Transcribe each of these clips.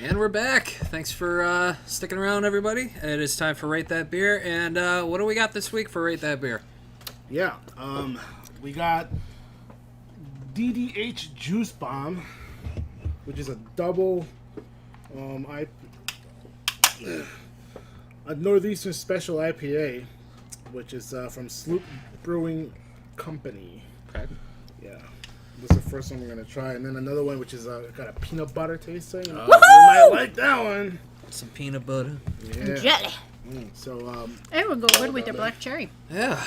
And we're back. Thanks for sticking around, everybody. It is time for Rate That Beer. And what do we got this week for Rate That Beer? Yeah, we got DDH Juice Bomb, which is a double a Northeastern Special IPA, which is from Sloop Brewing Company. Okay. Yeah. This is the first one we're going to try. And then another one, which is got a peanut butter taste. So, you might like that one. Some peanut butter. Yeah. Jelly. So, it would go good with your black cherry. Yeah.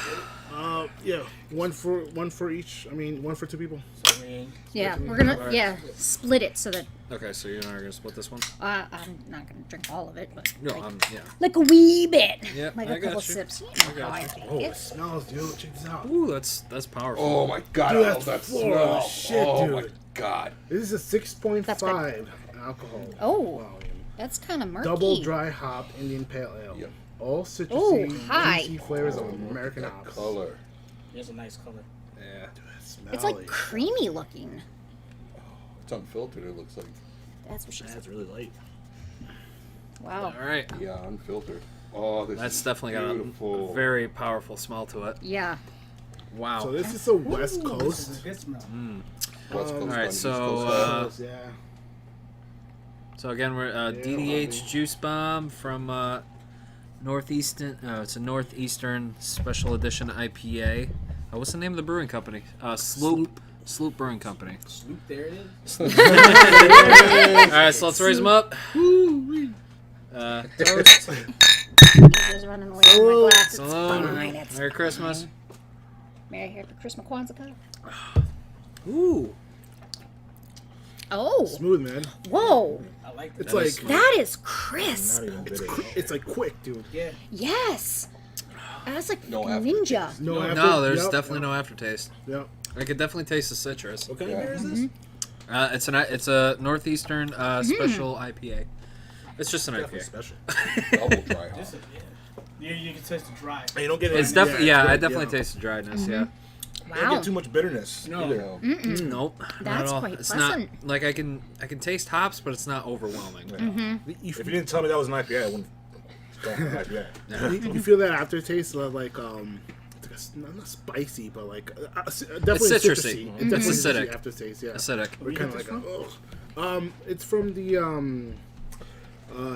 Yeah. One for each. I mean, one for two people. So, yeah, we're going to, split it so that... Okay, so you're not going to split this one? I'm not going to drink all of it, but... No, yeah. Like a wee bit. Yeah, like a couple sips. You know how I take it. It smells, dude. Check this out. Ooh, that's powerful. Oh, my God. Dude, that smell. shit, oh, dude. My God. This is a 6.5 alcohol. Oh, volume. That's kind of murky. Double dry hop Indian Pale Ale. Yep. All citrusy, hi. juicy flavors of American hops. Color. It's a nice color. Yeah. Dude, it smells. It's like creamy looking. It's unfiltered, it looks like. That's what she said. That's really light. Wow. All right. Yeah, unfiltered. Oh, this That's is definitely beautiful. got a very powerful smell to it. Yeah. Wow. So this is the West Coast. Good smell. West Coast all on right, East so Coast. Yeah. so again, we're DDH Juice Bomb from Northeastern. It's a Northeastern Special Edition IPA. What's the name of the brewing company? Sloop Brewing Company. Sloop, there it is. All right, so let's raise them up. Toast. Just running away with my glass. It's Salute. fine. It's Merry Christmas. Merry Christmas, Kwanzaa. Ooh. Oh. Smooth, man. Whoa. I like It's that. like That is crisp. it's like quick, dude. Yeah. Yes. That's like No ninja. No, after, No, there's yep, definitely no aftertaste. Yep. I could definitely taste the citrus. What kind Yeah. of beer is this? It's a Northeastern Special IPA. It's just an Definitely IPA. special. Double dry hop. This is, yeah. You can taste the dry. You don't get It's it. definitely Yeah, I it's good, definitely yeah. taste the dryness. Yeah. You don't Wow. get too much bitterness. No. Yeah. Nope. not That's at all. quite It's pleasant. not like I can taste hops, but it's not overwhelming. If you didn't tell me that was an IPA, I wouldn't. Start an IPA. You feel that aftertaste of like it's not spicy, but like definitely It's citrusy. citrusy. It's definitely It's acidic. citrusy aftertaste. Yeah. Acidic. Or kind of like it's from the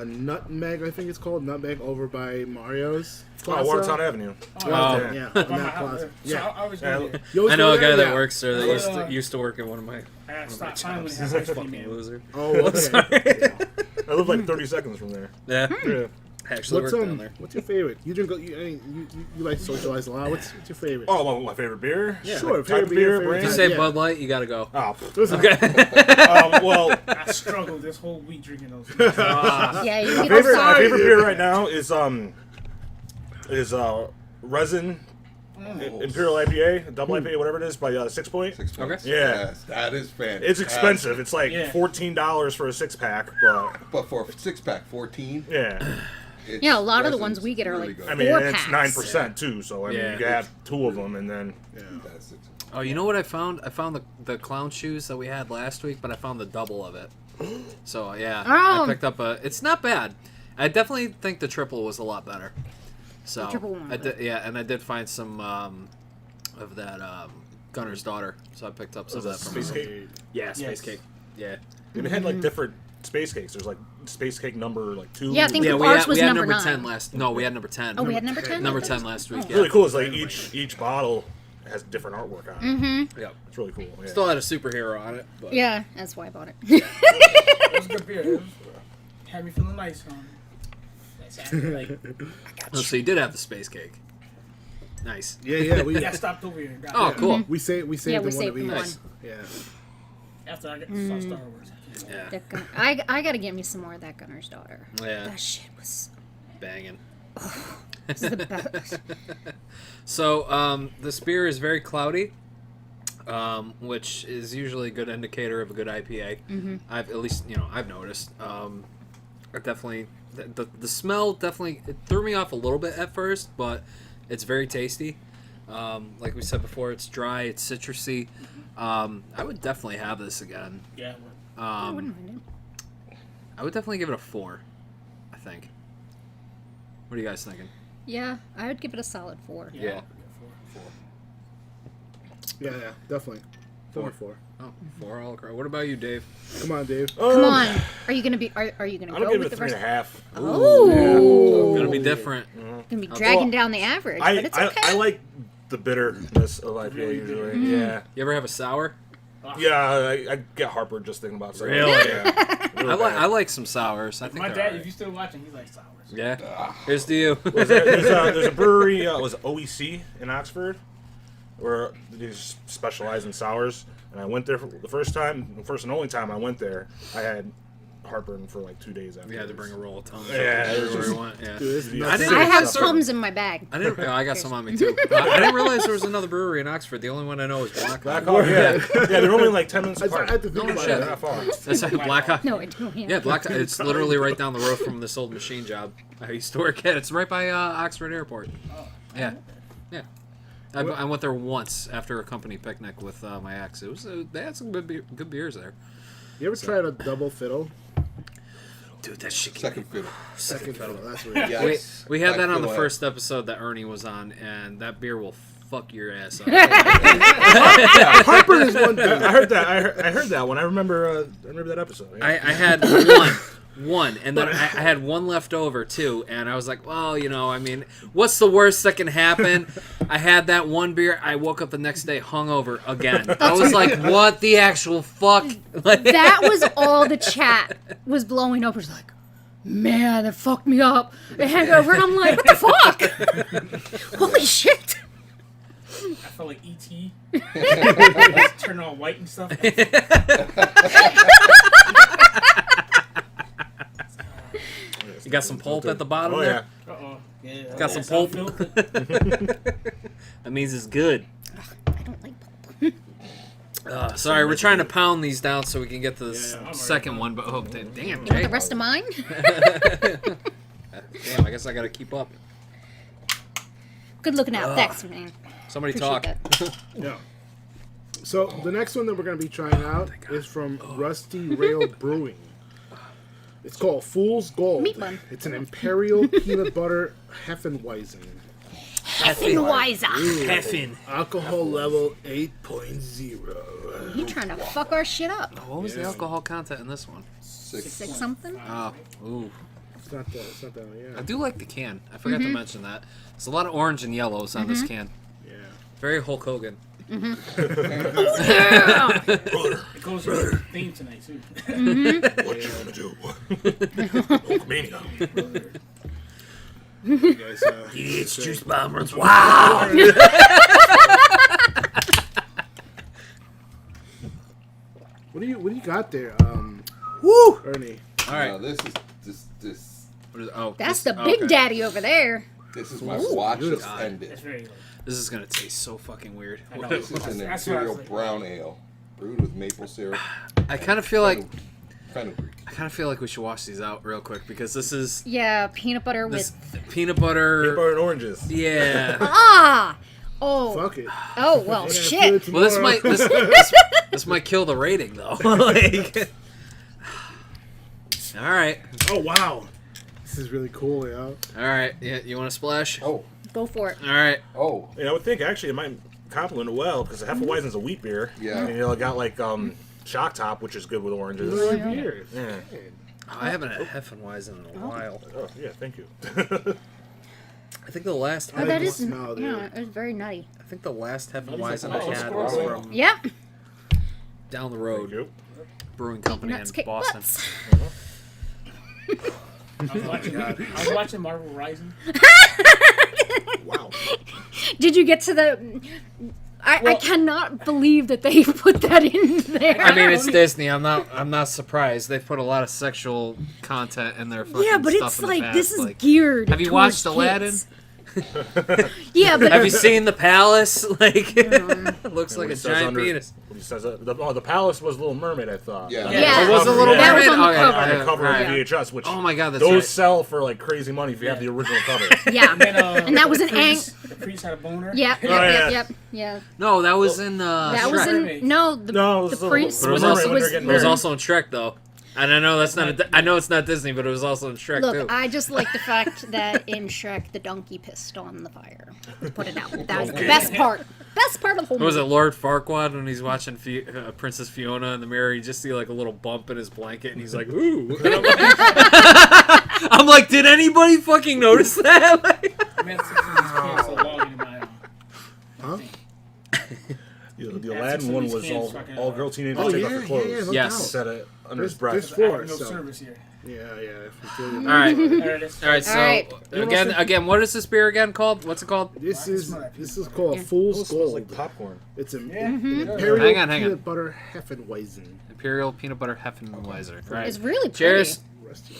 Nutmeg, I think it's called Nutmeg, over by Mario's. Oh, Watertown Avenue. Oh. Yeah, on By that my house. plaza. So Yeah. I was Yeah. going to You always I know go a guy there? that Yeah. works there that Yeah. used to work at one of my I got to stop time when they have ice cream, man. loser. Oh, okay. I live like 30 seconds from there. Yeah. Yeah. I actually What's work down there. what's your favorite? You drink. You like to socialize a lot. What's your favorite? Oh, well, my favorite beer? Yeah. Sure, Like, favorite type of beer, beer, favorite brand? If you type. say Yeah. Bud Light, you gotta go. Oh, Okay. well, I struggled this whole week drinking those. Yeah, you my get favorite, sorry. my favorite beer right now is Resin Imperial IPA, double IPA, whatever it is, by 6 Point. 6 points. Okay. Yeah. Yes, that is fantastic. It's expensive. It's like Yeah. $14 for a 6-pack, but But for a 6-pack, 14. yeah. It's, Yeah, a lot of the ones resin's we get are really like good. I mean, Four and it's packs. 9% too, so I mean, Yeah. you can have 2 of them, and then That's it. Oh, you know what I found? I found the clown shoes that we had last week, but I found the double of it. So yeah, Oh. I picked up a. It's not bad. I definitely think the triple was a lot better. So The triple one I was did, yeah, and I did find some of that Gunner's Daughter, so I picked up some of that from Space her. Cake. Yeah, Space Yes. Cake. Yeah. And it had like different space cakes. There's like space cake number like 2. Yeah, I think Yeah, ours was we had number number 10 9. last. No, we had number 10. Oh, we had number 10? Number 10 last week. Oh. Yeah. really cool is like each bottle has different artwork on it. Mm-hmm. Yep. It's really cool. Yeah. Still had a superhero on it. But Yeah, that's why I bought it. It was good beer. It was, had me feeling nice. That's after, like, Oh, so you did have the Space Cake. Nice. Yeah, we I stopped over here. And got Oh, it. cool. we saved Yeah, the we one saved that we the one. used. Yeah. After I saw Star Wars. Yeah. That gun- I gotta get me some more of that Gunner's Daughter. Yeah. That shit was Banging. the best. So this beer is very cloudy, which is usually a good indicator of a good IPA. I've at least I've noticed. I definitely the smell definitely it threw me off a little bit at first, but it's very tasty. Like we said before, it's dry, it's citrusy. I would definitely have this again. Yeah. I wouldn't mind it. I would definitely give it a 4. I think. What are you guys thinking? Yeah, I would give it a solid 4. Yeah. Yeah, definitely. 4. Oh, 4 all across. What about you, Dave? Come on, Dave. Come on. Are you gonna be? Are you gonna I'm go gonna give with it the a rest? 3.5. Oh, Gonna be different. gonna be dragging down the average, but it's okay. I like the bitterness of IPA usually. Yeah. You ever have a sour? Yeah, I get heartburn just thinking about sours. Really? Yeah. I like some sours. I think My they're dad, alright. if you're still watching, he's like sours. Yeah. Here's to you. There's a brewery, it was OEC in Oxford, where they specialize in sours. And I went there for the first and only time I went there, I had heartburn for like 2 days after. We had to bring a roll of Tums. Yeah, it was Everywhere just- we went. Yeah. Dude, it's I nuts. didn't- I have Sorry. Tums in my bag. I didn't. I got some on me too. I didn't realize there was another brewery in Oxford. The only one I know is Black Hawk. Blackhawk, yeah. Yeah, they're only like 10 minutes I apart. had to think No about shit. They're it. not far. That's like Black Hawk. No, I don't. Yeah, Black Hawk. It's literally right down the road from this old machine job I used to work at. It's right by Oxford Airport. Yeah, yeah. I went there once after a company picnic with my ex. It was they had some good beers there. You ever tried a double fiddle? Dude, that shit. Second fiddle. Second fiddle. That's what Yes. We had that on the Black first episode that Ernie was on, and that beer will fuck your ass up. Heartburn is one thing. I heard that. I heard that one. I remember that episode. Yeah. I had one, and then I had one left over too, and I was like, well, I mean, what's the worst that can happen? I had that one beer. I woke up the next day hungover again. I was like, what the actual fuck? Like, That was all the chat was blowing up. It was like, man, that fucked me up. The hangover. I'm like, what the fuck? Holy shit. I felt like E.T. Turn all white and stuff. You got some pulp at the bottom Oh there. yeah. Uh-oh. Yeah. Got some pulp. That means it's good. I don't like pulp. Sorry, we're trying to pound these down so we can get to the I'm second one. But damn, You want Jay. the rest of mine? Damn, I guess I gotta keep up. Good looking out. Thanks, man. Somebody Appreciate talk. that. Yeah. So the next one that we're going to be trying out is from Rusty Rail Brewing. It's called Fool's Gold. Meat bun. It's an Imperial Peanut Butter Hefeweizen. Hefenweiser. Heffin. Alcohol level 8.0. You trying to fuck our shit up? What was the alcohol content in this one? 6. 6 something? Oh, ooh. It's not that one, I yeah. do like the can. I forgot to mention that. There's a lot of orange and yellows on this can. Yeah. Very Hulk Hogan. It goes with the theme tonight, too. What you gonna do? Hulkmania. You guys, It's juice bombers. Wow. what do you got there, Woo. Ernie? All right. This is this What is, oh, That's this- the big okay. daddy over there. this is my watchless God. ended. It's very good. This is gonna taste so fucking weird. I know. This is an That's what I was Imperial like. brown ale brewed with maple syrup. I kind of feel like Fenugreek. we should wash these out real quick because this is Yeah, peanut butter this with... peanut butter. Peanut butter and oranges. Yeah. Ah! Oh. Fuck it. Oh, well, I gotta shit. feel it Well, this tomorrow. might this might kill the rating though. Like, all right, Oh, wow. This is really cool, yo. all right. Yeah, you want to splash? Oh, Go for it. All right. oh, Yeah, I would think actually it might complement it well because the Hefeweizen's a wheat beer. Yeah. And you got like Shock Top, which is good with oranges. Really beers. Yeah. I haven't had Hefeweizen in a while. Oh yeah, thank you. I think the last. Oh, that can is... smell it, Yeah, dude. it was very nutty. I think the last Hefeweizen Oh, I had was squirrel. from Yeah. down the Thank road, you. brewing company in Nuts kick Boston. butts. I was watching Marvel Rising. Wow. Did you get to the... I cannot believe that they put that in there. I mean, it's Disney. I'm not surprised. They've put a lot of sexual content in their fucking yeah, but stuff it's in the like, past. this is Like, geared have you towards watched Aladdin? kids. Yeah, but... Have you seen the palace? Like, it looks like What a it says giant under- penis. What he says, the palace was Little Mermaid, I thought. Yeah. Yeah. Oh, was it a Little That was Mermaid? on the Okay, cover. On the yeah, cover right. of VHS, which Oh my god, that's those right. sell for like crazy money if you have the original cover. Yeah. And that was an The priest had a boner. Yep, yeah. yep. No, that was in. That Shrek. was in... No, No, it the was priest But it was Little also Mermaid when they're getting it was married. also in Shrek though. And I know that's not. I know it's not Disney, but it was also in Shrek Look, too. I just like the fact that in Shrek the donkey pissed on the fire. Put it out. That was the best part. Best part of the whole What was it, movie. Lord Farquaad, when he's watching Princess Fiona in the mirror? You just see like a little bump in his blanket, and he's like, "Ooh!" And I'm like, did anybody fucking notice that? Man, since these cans so long in my Huh? The Aladdin one was all girl teenagers Oh, take yeah, off their yeah, clothes. yeah, no Yes. doubt. Said it under his There's breath. four, no so. service here. Yeah. All right, All all right. So All right. again, what is this beer again called? What's it called? This is called Fool's It smells Gold. like popcorn. It's an Yeah. Imperial Hang on. peanut butter Hefeweizen. Imperial peanut butter Hefeweizen. Right. It's really pretty. Cheers. Rusty.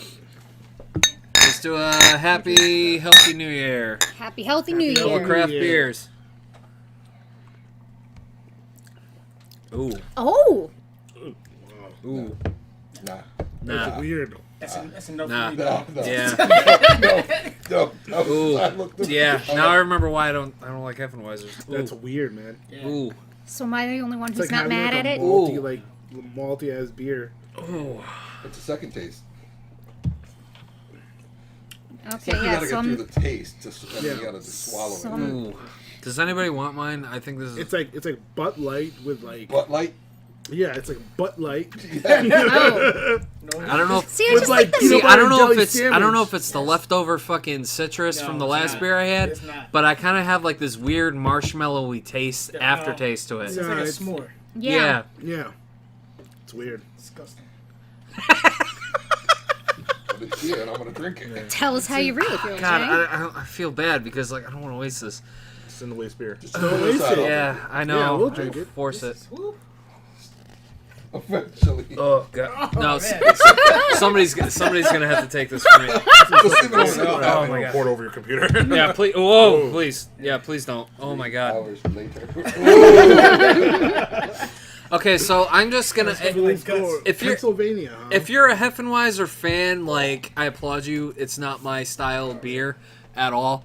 Let's do a happy, healthy New Year. Happy healthy New Happy Full of Year. craft Year. beers. Ooh, Oh, ooh, Nah. nah, Weird. That's enough Nah. for me. No. yeah, No. Ooh. I looked at yeah. I'm Now I like, remember why I don't like Hefeweizers. That's Ooh, weird, man. Yeah. ooh, so am I the only one It's who's like not having mad like at a it? malty, Ooh. like malty ass beer. ooh. It's a second taste. Okay, You yeah. gotta So get through I'm, the taste, and Yeah. you gotta just swallow So it. I'm- Ooh. Does anybody want mine? I think this is. It's like Bud Light with like Butt Light. yeah, it's like Bud Light. oh. I don't know. If, See, I With, just like, like the peanut see, butter I don't know jelly if it's. I don't know if sandwich. it's the leftover fucking citrus No, from the it's last not. beer I had, It's not. but I kind of have like this weird marshmallowy taste, Yeah, aftertaste to it. It's Yeah. like a it's- s'more. Yeah. Yeah, it's weird. Disgusting. But it's here, and I'm gonna drink it. Tell us how you really feel, God, Jay. I feel bad because like I don't want to waste this. It's in the waste beer. Just Don't the waste side it. of Yeah, I know. Yeah, we'll I drink it. force it. Woo. Eventually. Oh god. No, man. somebody's gonna have to take this from me. Just leave it over there. Oh my God. Pour it over your computer. Yeah, please. Whoa, please. Yeah, please don't. Oh my god. Hours later. Okay, so I'm just gonna. Fool's Gold. If you're- Pennsylvania, huh? If you're a Hefeweizer fan, like I applaud you. It's not my style of beer at all.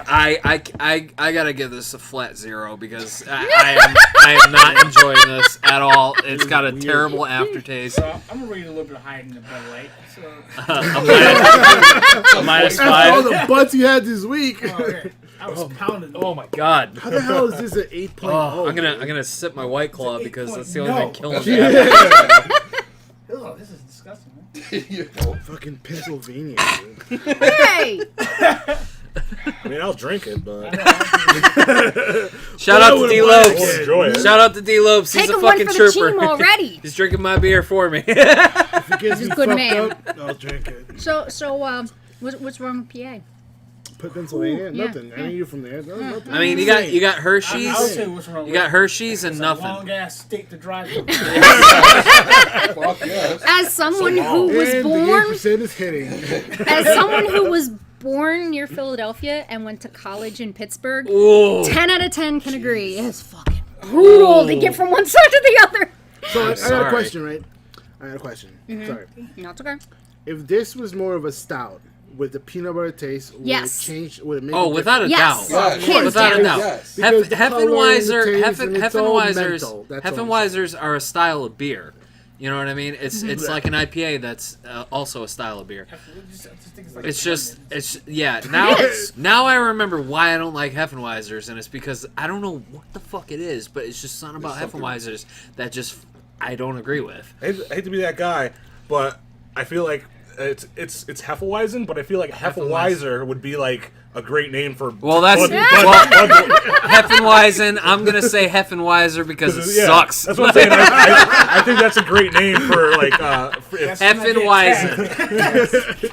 I gotta give this a flat 0 because I am not enjoying this at all. It's got a terrible aftertaste. So I'm gonna rate it a little bit higher than the Bud Light. So, A minus After all 5. the butts you had this week. oh, yeah. I was pounding. Oh my god. How the hell is this an 8.0? Oh, I'm gonna sip my White Claw because that's the only thing killing me. Oh, this is disgusting, man. You know, Fucking Pennsylvania. Dude. Hey! I mean, I'll drink it, but Shout out to D I Lopes. won't enjoy it. Shout out to D Lopes. He's Take a a one fucking for the trooper. team already. He's drinking my beer for me. If it gets He's me a good fucked man. up, I'll drink it. So, what's wrong with PA? Put Pennsylvania? Ooh, yeah, Nothing. I mean, you're from there. No, nothing. I mean, you got Hershey's. I'll tell you what's wrong You with got it. Hershey's and It's a nothing. long ass steak to drive through. fuck yes. As someone who was and the born, 8% is hitting. as someone who was born near Philadelphia and went to college in Pittsburgh, Ooh. 10 out of 10 can agree. It's fucking brutal to get from one side to the other. So I got sorry. a question, right? I got a question. Sorry. No, it's okay. If this was more of a stout with the peanut butter taste, would Yes. it change? Would it make Oh, a without a Yes. doubt. Yes. Hands Without a down. doubt. Yes. Because the color and the Hefeweizer, taste and it's all mental. That's all I'm Hefeweizers are a style of beer. You know what I mean? It's like an IPA that's also a style of beer. It's just now I remember why I don't like Hefeweizers, and it's because I don't know what the fuck it is, but it's just something about There's something- Hefeweizers that just I don't agree with. I hate to be that guy, but I feel like it's Hefeweizen, but I feel like Hefeweizer would be like a great name for. Well, that's Bud- Hefenweizen. I'm gonna say Hefenweiser because it yeah, sucks. That's what I'm saying. I think that's a great name for like. Hefenweizen.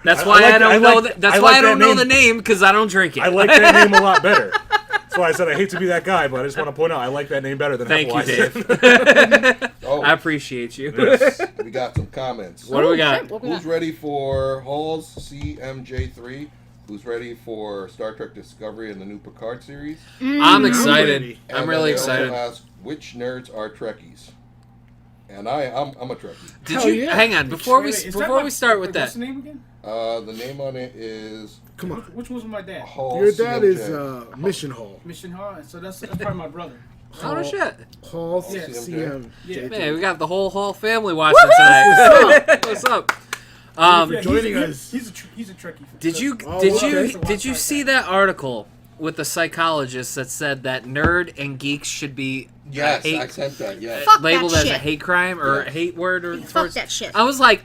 That's why like I don't I know. like- That's I why like I don't that know name. the name because I don't drink it. I like that name a lot better. That's why I said I hate to be that guy, but I just want to point out I like that name better than Thank you, Hefeweizen. Dave. Oh, I appreciate you. we got some comments. What do we got? Shit, what we Who's got? ready for Hall's CMJ3? Who's ready for Star Trek Discovery and the new Picard series? I'm excited. ready. I'm And really then they also excited. asked, which nerds are Trekkies? And I'm a Trekkie. Did Hell you yeah. hang on before we Is that before my- we start with what's that? the name again? The name on it is Come on. Which one's my dad? Hall Your dad CMJ. is Mission Hall. Mission Hall. So that's probably my brother. Oh no shit. Hall Yeah. CM. Yeah. Man, we got the whole Hall family watching tonight. What's up? For joining us. He's a Trekkie. Did you Oh, did okay. you did you see that article with the psychologist that said that nerd and geeks should be Yes, hate- I sent that. Yes. Fuck labeled that as a shit. hate crime or Yeah. a hate word or Fuck towards- that shit. I was like,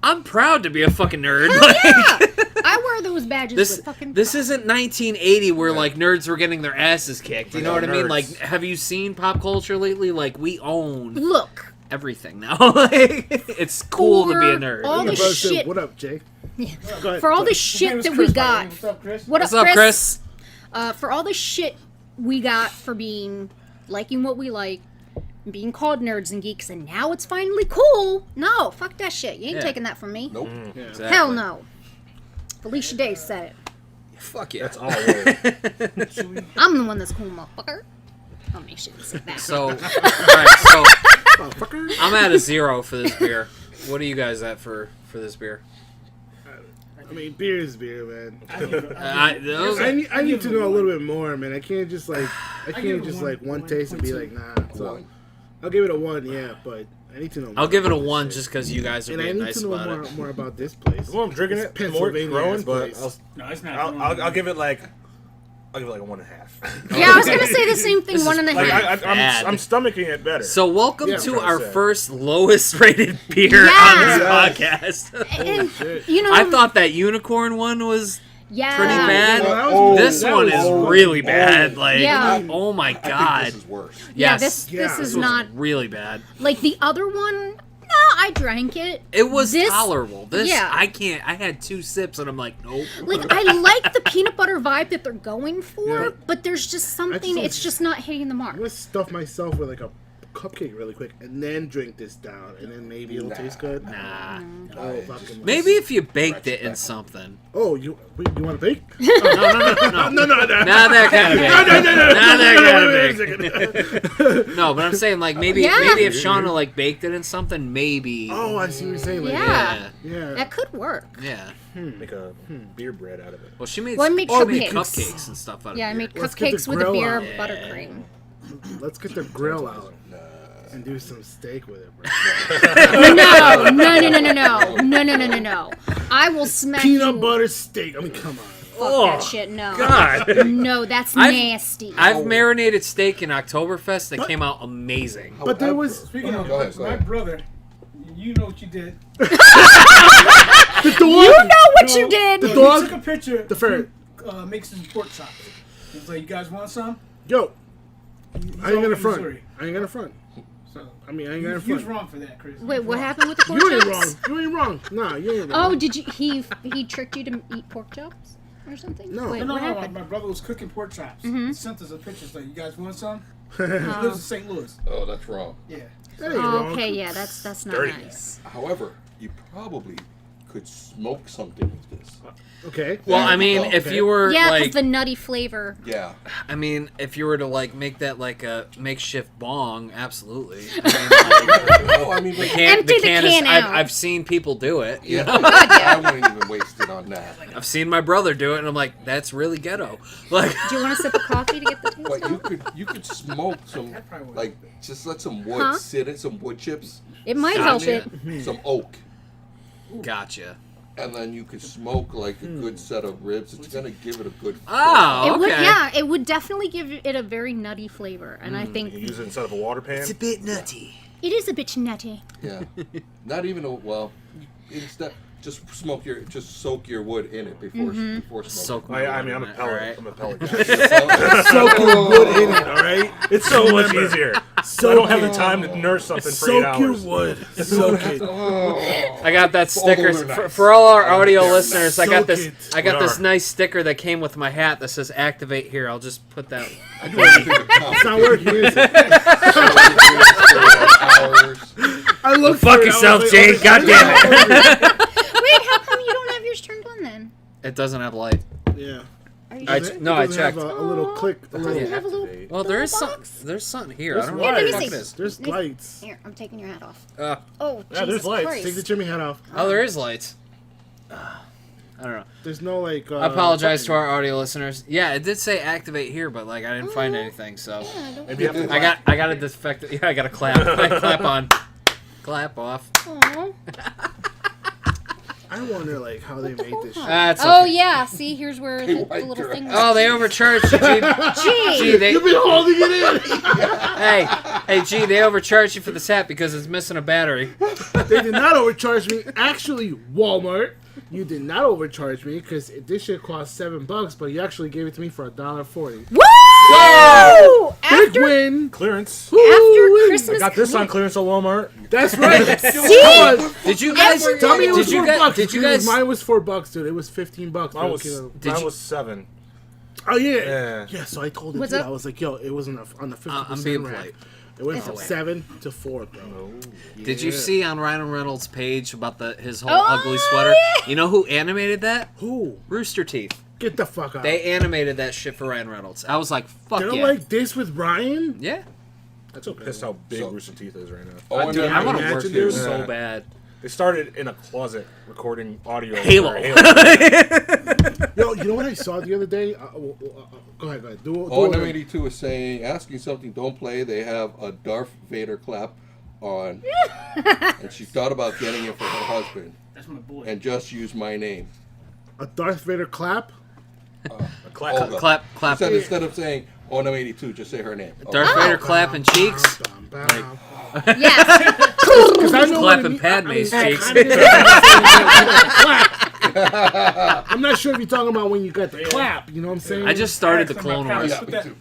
I'm proud to be a fucking nerd. Hell Like, yeah! I wear those badges This with fucking this pride. isn't 1980 where Yeah. like nerds were getting their asses kicked. You know Yeah, what I mean? nerds. Like, have you seen pop culture lately? Like, we own Look. everything now. Like, it's cool to be a nerd. all My the brother said, shit- what up, Jake? Go ahead. For all the His name shit is that Chris, we by the way. got. What's up, Chris? What What's up, up, Chris? Chris? For all the shit we got for being liking what we like, being called nerds and geeks, and now it's finally cool. No, fuck that shit. You ain't Yeah. taking that from me. Nope. Exactly. Hell no. Felicia Day said it. Fuck yeah. That's all. Word. I'm the one that's cool, motherfucker. I'll make sure you say that. So, alright, so Motherfucker. I'm at a 0 for this beer. What are you guys at for this beer? I mean, beer is beer, man. I need to know a little bit more, man. I can't just like I give can't it just one- like one taste and be 1.2. like, nah. So One. I'll give it a 1, yeah, but I need to know. I'll more give it a about this 1 shit. just because you guys are And I being need nice to know about more it. about this place. The more I'm drinking It's it, the more it's Pennsylvania growing. ass But place. No, it's not. I'll give it like a 1.5. Yeah, I was gonna say the same thing. This One is and a Like half. Bad. I'm stomaching it better. So welcome Yeah, to I'm trying our to say. first lowest rated beer Yeah. on this podcast. And, Shit. you know, I thought that unicorn one was yeah, pretty bad. that was Oh, This that one was is old. really bad. Like, Yeah. oh my I think god. this is worse. yeah, Yes. this Yeah, is this not really bad. like the other one. No, I drank it. It was This- tolerable. This yeah. I can't. I had 2 sips and I'm like, nope. Like I like the peanut butter vibe that they're going for, Yeah. but there's just something. don't- It's just not hitting the mark. I'm gonna stuff myself with like a cupcake really quick and then drink this down, and then maybe it'll taste good. Nah. Oh, fucking Maybe if you baked it in something. Oh, you want to bake? No, no. No. Not that kind of bake. Not that kind of bake. No, but I'm saying like maybe Yeah. maybe if Shawna like baked it in something, maybe. Oh, I see what you're saying. Like, Yeah. Yeah. yeah. That could work. Yeah. Make a beer bread out of it. Well, she made Well, I made she made cupcakes. cupcakes and stuff out of Yeah, I beer. made Let's get the cupcakes with a grill beer out. buttercream. Let's get the grill out and do some steak with it, bro. No. I will smack Peanut you. butter steak. I mean, come on. Fuck that shit. No. God. No, that's I've- nasty. I've marinated steak in Oktoberfest that came out amazing. But there was Speaking of Go ahead, go my ahead. brother, you know what you did. the dog. You know what you did. The He dog. took a picture. The ferret. Makes some pork chops. He was like, "You guys want some?" Yo, He's I ain't all gonna in front. Missouri. I ain't gonna front. So I mean, I ain't gonna you was front. wrong for that, Chris. Wait, what happened with the pork You ain't chops? wrong. You ain't wrong. Nah, you ain't wrong. Oh, did you? He tricked you to eat pork chops or something? No. Wait, No, what no, happened? my brother was cooking pork chops. Mm-hmm. He sent us a picture. He's like, "You guys want some?" He lives in St. Louis. Oh, that's wrong. Yeah. That ain't Oh, wrong. okay, yeah, that's not Dirty. nice. However, you probably could smoke something with this. Okay. Well, I mean, Oh, if okay. you were Yeah, because like, the nutty flavor. Yeah. I mean, if you were to like make that like a makeshift bong, absolutely. I mean, No, I mean, but Empty the can out. I've seen people do it. You yeah, know? I wouldn't even waste it on that. I've seen my brother do it, and I'm like, that's really ghetto. Like, Do you want a sip of coffee to get the taste But off? you could smoke some, That probably would like, just let some wood Huh? sit in, some wood chips, It might help Gotcha. it. some oak, gotcha. and then you could smoke like a good set of ribs. It's gonna give it a good. Oh, It okay. would, yeah, it would definitely give it a very nutty flavor, and I You think can use it instead of a water pan. It's a bit nutty. it is a bit nutty. Yeah, not even a well. Instead, just soak your wood in it before before Soak smoking. my I mean, I'm a All pellet. right. I'm a pellet guy. Soak your wood in it, all right? It's so much easier. So I don't have the time to nurse something for 8 Soak your hours. wood. Soak it. I got that sticker they're nice. for all our audio They're listeners. I got this. Soak it. I got We this are. nice sticker that came with my hat that says "Activate here." I'll just put that. I do everything to count. It's not working, is it? Hours. I look Fuck yourself, Jake. God damn it. Wait, how come you don't have yours turned on then? It doesn't have light. Yeah. Are you I sure? ch- no, I It doesn't have checked. A little click. A Does it little, have a little? Activate. Well, there is little some. box? There's something here. There's I don't know lights. what the Let me fuck see. it is. There's lights. Here, I'm taking your hat off. Uh, Oh, Yeah, Jesus there's lights. Christ. Take the chimney hat off. oh, there is lights. I don't know. There's no like. I apologize to our audio listeners. Yeah, it did say activate here, but like I didn't find anything. So Maybe after I got to defect. Yeah, I got to clap. Clap on. Clap off. Aw. I wonder like how they made this. Shit. That's Oh okay. yeah, see, here's where the little thing. Oh, they overcharged you, G. Gee. They, You've been holding it in. hey, G, they overcharged you for this hat because it's missing a battery. They did not overcharge me. Actually, Walmart, you did not overcharge me because this shit cost $7, but you actually gave it to me for $1.40. Woo! Big After win. clearance. Christmas. I got this on clearance at Walmart. That's right. See? Did you guys? Tell me it was Did you $4. guys? Did you guys? Mine was $4, dude. It was $15. Mine was, Kilo. mine was 7. Oh yeah. Yeah. Yeah. So I told him. What's Dude, up? I was like, yo, it wasn't on the 50% I'm being rack. polite. It went from It's 7 to 4, bro. Did you Yeah. see on Ryan Reynolds' page about his whole Oh, ugly sweater? yeah. You know who animated that? Who? Rooster Teeth. Get the fuck out. They animated that shit for Ryan Reynolds. I was like, fuck They're yeah. like this with Ryan. Yeah. That's okay. That's how big So- Rooster Teeth is right now. Oh, Dude, I want to imagine, work here dude. so Yeah. bad. They started in a closet recording audio. Halo. for Halo. Yo, you know what I saw the other day? Go ahead. Do ONM it. 82 is saying, asking something, don't play. They have a Darth Vader clap on. And she thought about getting it for her husband. That's my boy. And just use my name. A Darth Vader clap. A clap. Olga. Clap, She clap. said instead of saying ONM 82, just say her name. Darth Vader clapping cheeks. Yes. Because I know Clapping Padme's cheeks. I'm not sure if you're talking about when you got the clap. You know what I'm saying? I just started the That's Clone my Wars. Yeah, me too.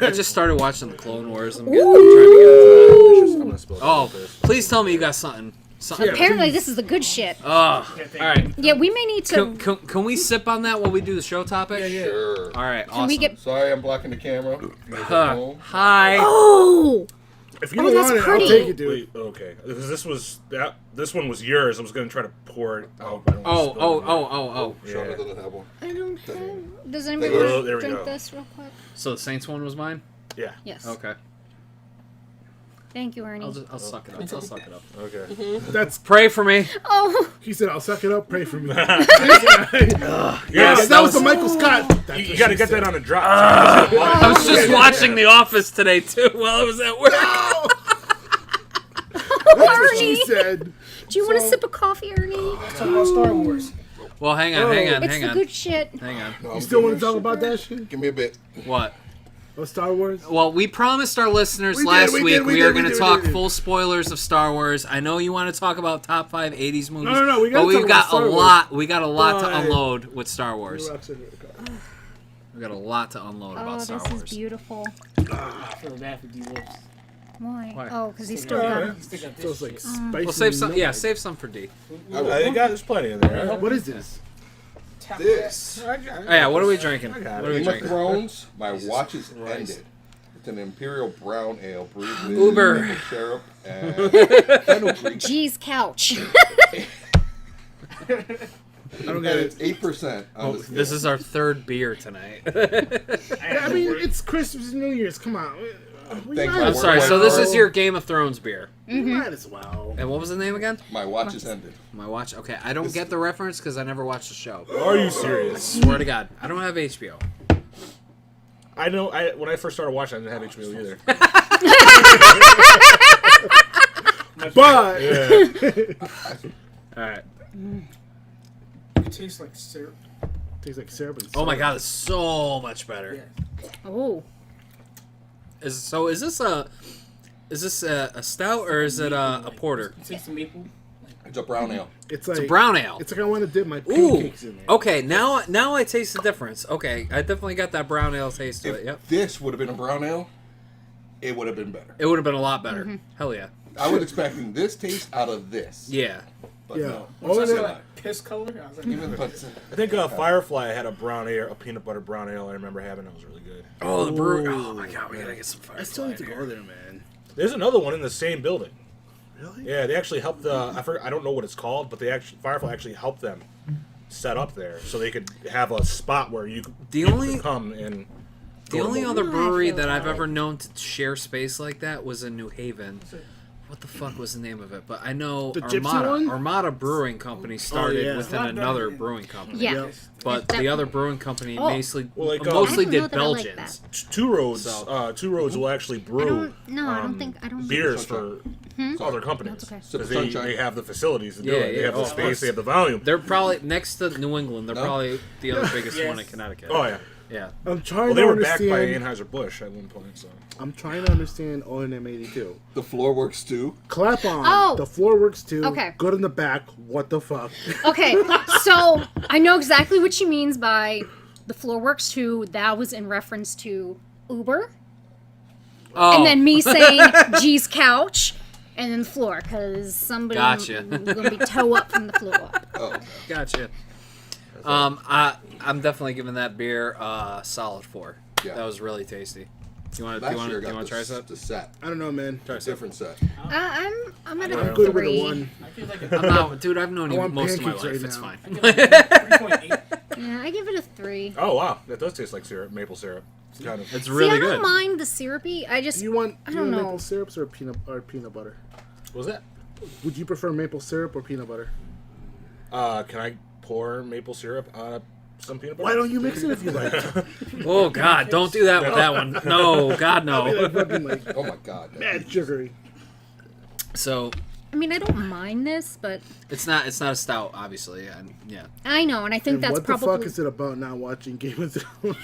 I just started watching the Clone Wars. I'm trying to get into that. I'm gonna spill Oh, this. please tell me you got something. Something. Yeah. Apparently, this is the good shit. Oh, all right. Yeah, we may need to. Can we sip on that while we do the show topic? Sure. All right. Can Awesome. we get? Sorry, I'm blocking the camera. Hi. Oh, If you Oh, don't that's want it, pretty. I'll take it, dude. Wait, okay. Because this one was yours. I was gonna try to pour it out. I don't wanna Oh, spill oh, it. oh, oh, oh. Shawna Yeah. doesn't have one. I don't have. Does anybody Oh, want there to we drink go. this real quick? So the Saints one was mine. Yeah. Yes. Okay. Thank you, Ernie. I'll suck it up. I'll suck it up. Okay. That's. Pray for me. Oh, He said, "I'll suck it up. Pray for me." Yes, that was the Michael Scott. That's You what gotta she get said. that on a drop. I was just watching The Office today too while I was at work. That's what she Ernie. said. Do you want a sip of coffee, Ernie? Talk about Star Wars. Well, hang on. It's Hang the on. good shit. Hang on. No, You I'm still good. want to talk about that shit? Give me a bit. What? Oh, Star Wars? Well, we promised our listeners We did, last we week did, we we did, are we going to did, talk we did. full spoilers of Star Wars. I know you want to talk about top 5 80s movies. No, we gotta but we've talk got about Star a Wars. lot. We got a lot to Right. unload with Star Wars. Oh, We got a lot to unload Oh, about Star this is Wars. beautiful. I feel bad for D-Lips. Why? Why? Oh, because he still got him. Stick up So it's this like shit. spicy. Well, save some. Yeah, milk. save some for D. There's plenty in there. What is this? Tap This. Oh, yeah, what are we drinking? What are we Game of drinking? Thrones, my watch is Christ. ended. It's an Imperial Brown Ale brewed with Uber. maple syrup and fenugreek. G's couch. I don't And get it's it. 8% on Oh, the scale. this is our third beer tonight. I mean, it's Christmas and New Year's. Come on. We Thank might you. I'm as sorry. So well. this is your Game of Thrones beer. We might as well. And what was the name again? My watch is ended. My watch. Okay, I don't get the reference because I never watched the show. Are you serious? Swear to God, I don't have HBO. I know. When I first started watching, I didn't have HBO either. But All right. It tastes like syrup. tastes like syrup. And Oh my salt. God, it's so much better. Yeah. Oh. Is this a stout or is it a porter? It tastes the maple. It's a brown ale. It's like It's a brown ale. It's like I want to dip my Ooh. pancakes in there. Okay, now I taste the difference. Okay, I definitely got that brown ale taste to If it. Yep. this would have been a brown ale, it would have been better. It would have been a lot better. Hell yeah. I was expecting this taste out of this. Yeah. But Yeah. no. Oh, That's yeah. like piss color. I was like, Even but I think Firefly had a brown ale, a peanut butter brown ale. I remember having. It was really good. Oh, the brewery. Oh my God, we gotta get some fire. I still need to go there, man. There's another one in the same building. Really? Yeah, they actually helped. I don't know what it's called, but Firefly actually helped them set up there so they could have a spot where you The people only- could come and. The go to only the- other brewery feel that I've that. ever known to share space like that was in New Haven. what the fuck was the name of it? But I know The gypsy one? Armada Brewing Company started yeah. within another brewing company. Yeah. But the other brewing company mostly, Well, like, mostly I didn't did know that I liked Belgians. Two Roads. So- Two Roads will actually brew. I don't think. beers for other companies. That's okay. Because Sunshine. they have the facilities to do Yeah, it. They yeah. have the Oh, space. They have the volume. They're probably next to New England. They're No. probably the other biggest Yes. one in Connecticut. Oh yeah. Yeah. I'm trying Well, they to were backed by understand. Anheuser-Busch at one point. So I'm trying to understand O&M 82. The floor works too. Clap on. Oh. The floor works too. Okay. Good in the back. What the fuck? Okay, so I know exactly what she means by the floor works too. That was in reference to Uber, Oh. and then me saying G's couch, and then the floor because somebody Gotcha. was gonna be toe up from the floor up. Oh, Gotcha. I'm definitely giving that beer a solid 4. Yeah. That was really tasty. You want last to year I got try some? the set. I don't know, man. Try some. Different set. I'm at I'm a good with a 3. 1. I give like a I'm not, dude. I've known I you want most of my pancakes life. right It's now. fine. I give like a 3.8. Yeah, I give it a 3. oh wow, that does taste like syrup, maple syrup. It's kind of. It's See, really I good. don't mind the syrupy. I just Do you want I don't maple know. syrups or peanut butter? What was that? Would you prefer maple syrup or peanut butter? Can I pour maple syrup on some peanut butter? Why don't you mix it if you like? Oh God, don't do that with that one. No, God, no. Like fucking like Oh my god. mad sugary. So I mean, I don't mind this, but it's not a stout, obviously. And yeah. I know, and I think And that's what the probably fuck is it about not watching Game of Thrones?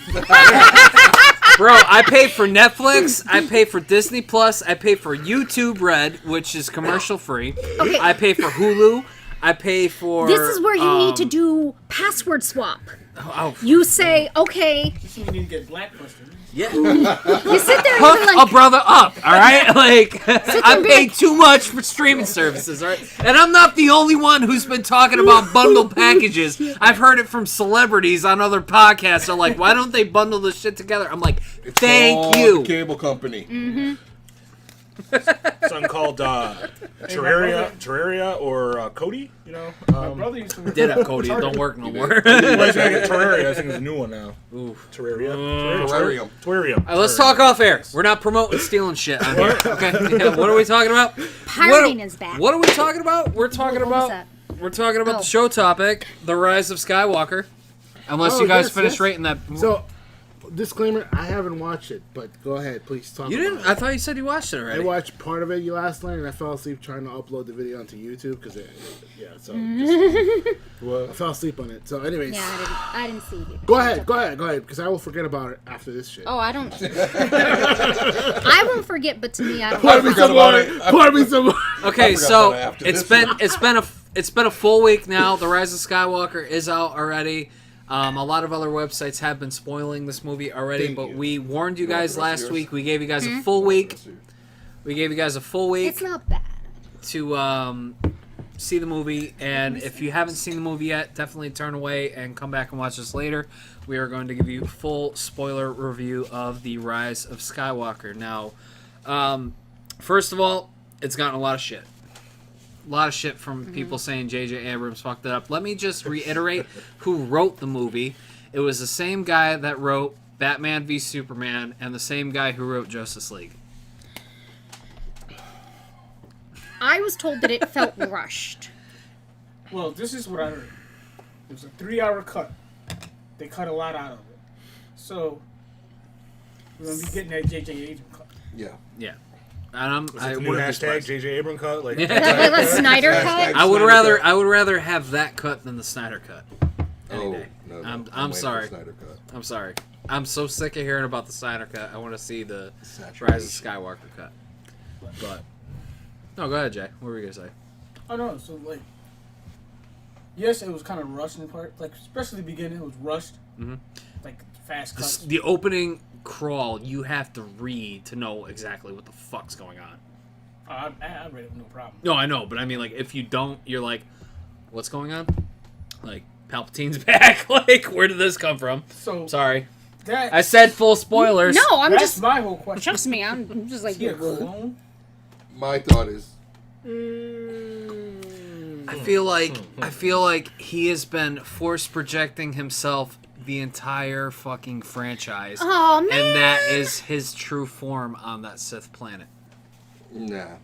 Bro, I pay for Netflix, I pay for Disney Plus, I pay for YouTube Red, which is commercial free. Okay. I pay for Hulu. I pay for. This is where you need to do password swap. Oh, You say, okay, This is when you need to get blacklisted. yeah. you sit there and Hook you're a like, brother up, all right? Like I and be pay like- too much for streaming services, all right? And I'm not the only one who's been talking about bundled packages. I've heard it from celebrities on other podcasts. They're like, why don't they bundle this shit together? I'm like, It's thank called you. the cable company. Something called Terraria or Cody. You know. My brother used to. Did it, Cody? It don't work no more. Well, he's gonna get Terraria. I think it's a new one now. Ooh. Terraria. Terrarium. Terrarium. All right, let's talk off air. We're not promoting stealing shit on here. Okay. Yeah, what are we talking about? pirating is back. What are we talking about? We're talking What was about that? we're talking about Oh. the show topic, the rise of Skywalker. Unless Oh, you guys yes, finish yes. rating that. So, disclaimer: I haven't watched it, but go ahead, please talk. You about didn't? it. I thought you said you watched it I already. watched part of it last night, and I fell asleep trying to upload the video onto YouTube because So I fell asleep on it. So, anyways, Yeah, I didn't see it. go ahead, because I will forget about it after this shit. Oh, I don't. I won't forget, but to me, I don't. Pour me forgot some about more. it. Pour me some more. Okay, I forgot so about it after it's this been it's been a full week now. The Rise of Skywalker is out already. A lot of other websites have been spoiling this movie already, Thank but you. we warned you guys the rest of last yours? week. We gave you guys a full week. We gave you guys a full week It's not bad. to see the movie, and if you haven't seen the movie yet, definitely turn away and come back and watch this later. We are going to give you a full spoiler review of The Rise of Skywalker. Now, first of all, it's gotten a lot of shit. A lot of shit from people saying J.J. Abrams fucked it up. Let me just reiterate who wrote the movie. It was the same guy that wrote Batman v Superman and the same guy who wrote Justice League. I was told that it felt rushed. Well, this is what I heard. It was a 3-hour cut. They cut a lot out of it. So, we're going to be getting that J.J. Abrams cut. Yeah. Yeah. And Is I it the new wouldn't be hashtag surprised. J.J. Abrams cut? Like, Like the Snyder cut. I would Snyder cut. rather have that cut than the Snyder cut. Any day. No, I'm waiting for sorry. Snyder cut. I'm sorry. I'm so sick of hearing about the Snyder cut. I want to see the Saturation. Rise of Skywalker cut. But no, go ahead, Jay. What were you gonna say? I don't know. So, like, yes, it was kind of rushed in part. Like, especially the beginning, it was rushed. Mhm. Like, fast cuts. The opening crawl, you have to read to know exactly what the fuck's going on. I read it with no problem. No, I know, but I mean, like, if you don't, you're like, what's going on? Like, Palpatine's back. Like, where did this come from? So, Sorry, that, I said full spoilers. No, I'm that's just. my whole question. Trust me, I'm just like. Is he a clone? My thought is, I feel like he has been force projecting himself the entire fucking franchise, Oh man. and that is his true form on that Sith planet. nah.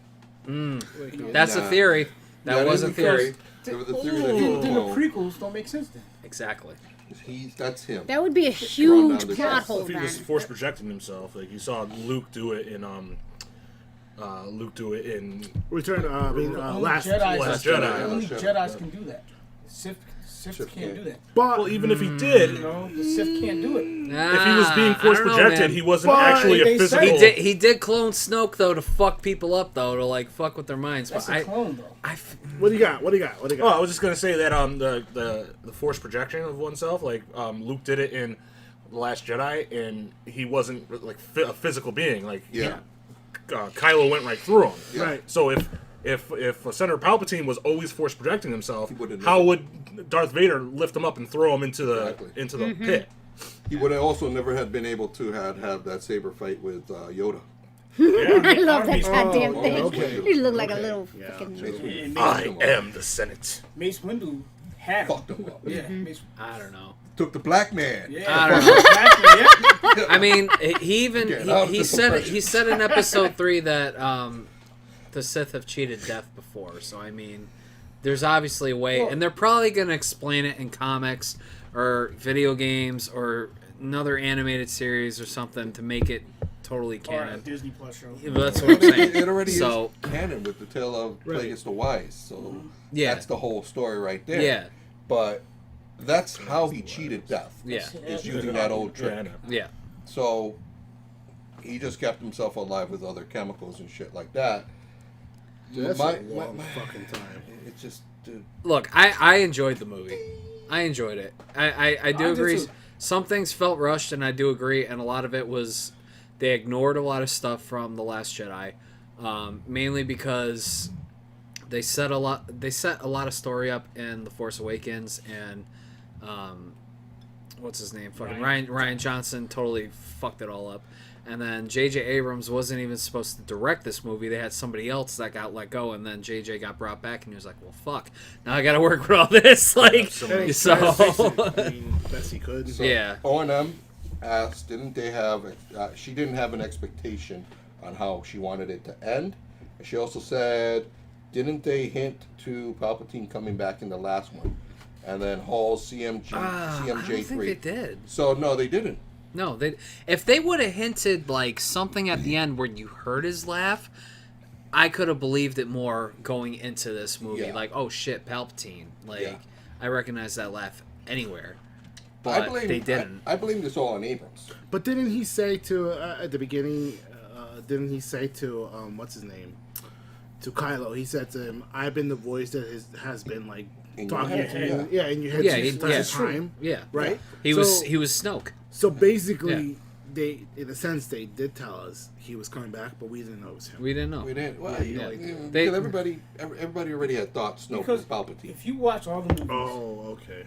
That's a theory. That was a theory. There was a theory that he Then was the cloned. prequels don't make sense then. Exactly. That's him. That would be a Drawn down huge the plot grass. hole If he then. was force projecting himself, like you saw Luke do it in Return. Only Last Jedi. Only Jedi. Jedis can do that. Sith can't can't. do that. But well, even if he did, You know, the Sith can't do it. if he was being force I don't know, projected, man. he wasn't But actually a they said- physical. He did clone Snoke though to fuck people up though, to like fuck with their minds. That's But a clone, though. what do you got? Oh, I was just gonna say that the force projection of oneself, like Luke did it in The Last Jedi, and he wasn't like a physical being. Like Yeah. Kylo went right through him. Yeah. Right. So if Senator Palpatine was always force projecting himself, wouldn't how know. would Darth Vader lift him up and throw him into the Exactly. pit? He would have also never had been able to have that saber fight with Yoda. I love that Mace- goddamn oh, thing. okay. He looked like a little Yeah. fucking. And I am the Senate. Mace Windu had him. Fucked him up. Yeah, Mace. I don't know. Took the black man. Yeah, I don't exactly. Yeah. I mean, he even Get out he the said suppression. he said in episode 3 that the Sith have cheated death before. So I mean, there's obviously a way, and they're probably gonna explain it in comics or video games or another animated series or something to make it totally Or a canon. Disney Plus show. Yeah, that's what I'm saying. It already So- is canon with the tale of Right. Plagueis the Wise. So Yeah. that's the whole story right there. Yeah, But that's how he cheated death. yeah, Is using that old trick. Yeah, I know. yeah. So he just kept himself alive with other chemicals and shit like that. That's My- a long my- fucking time. It's just, dude, Look, I enjoyed the movie. I enjoyed it. I do I did agree. too. Some things felt rushed, and I do agree. And a lot of it was they ignored a lot of stuff from The Last Jedi, mainly because they set a lot of story up in The Force Awakens, and what's his name? Fucking Ryan Johnson totally fucked it all up. And then J.J. Abrams wasn't even supposed to direct this movie. They had somebody else that got let go, and then J.J. got brought back, and he was like, "Well, fuck, now I got to work with all this." Like, Hey, so try to fix it. I mean, best he could. So Yeah. O&M asked, didn't they have? She didn't have an expectation on how she wanted it to end. And she also said, didn't they hint to Palpatine coming back in the last one, and then Hall's CMJ3? I don't think they did. So no, they didn't. No, if they would have hinted like something at the end where you heard his laugh, I could have believed it more going into this movie. Yeah. Like, oh shit, Palpatine! Like, Yeah. I recognize that laugh anywhere, but they didn't. I blame this all on Abrams. But didn't he say to at the beginning? Didn't he say to what's his name? To Kylo, he said to him, "I've been the voice that has been like In your talking head, to you, yeah. in your head, Yeah, since he- the yeah. time, Yeah, right? He So- was Snoke. So basically, they, in a sense, they did tell us he was coming back, but we didn't know it was him. We didn't know. We didn't. Well, Yeah, no idea. They- because everybody already had thought Snoke Because was Palpatine if you watch all the movies, Oh, okay.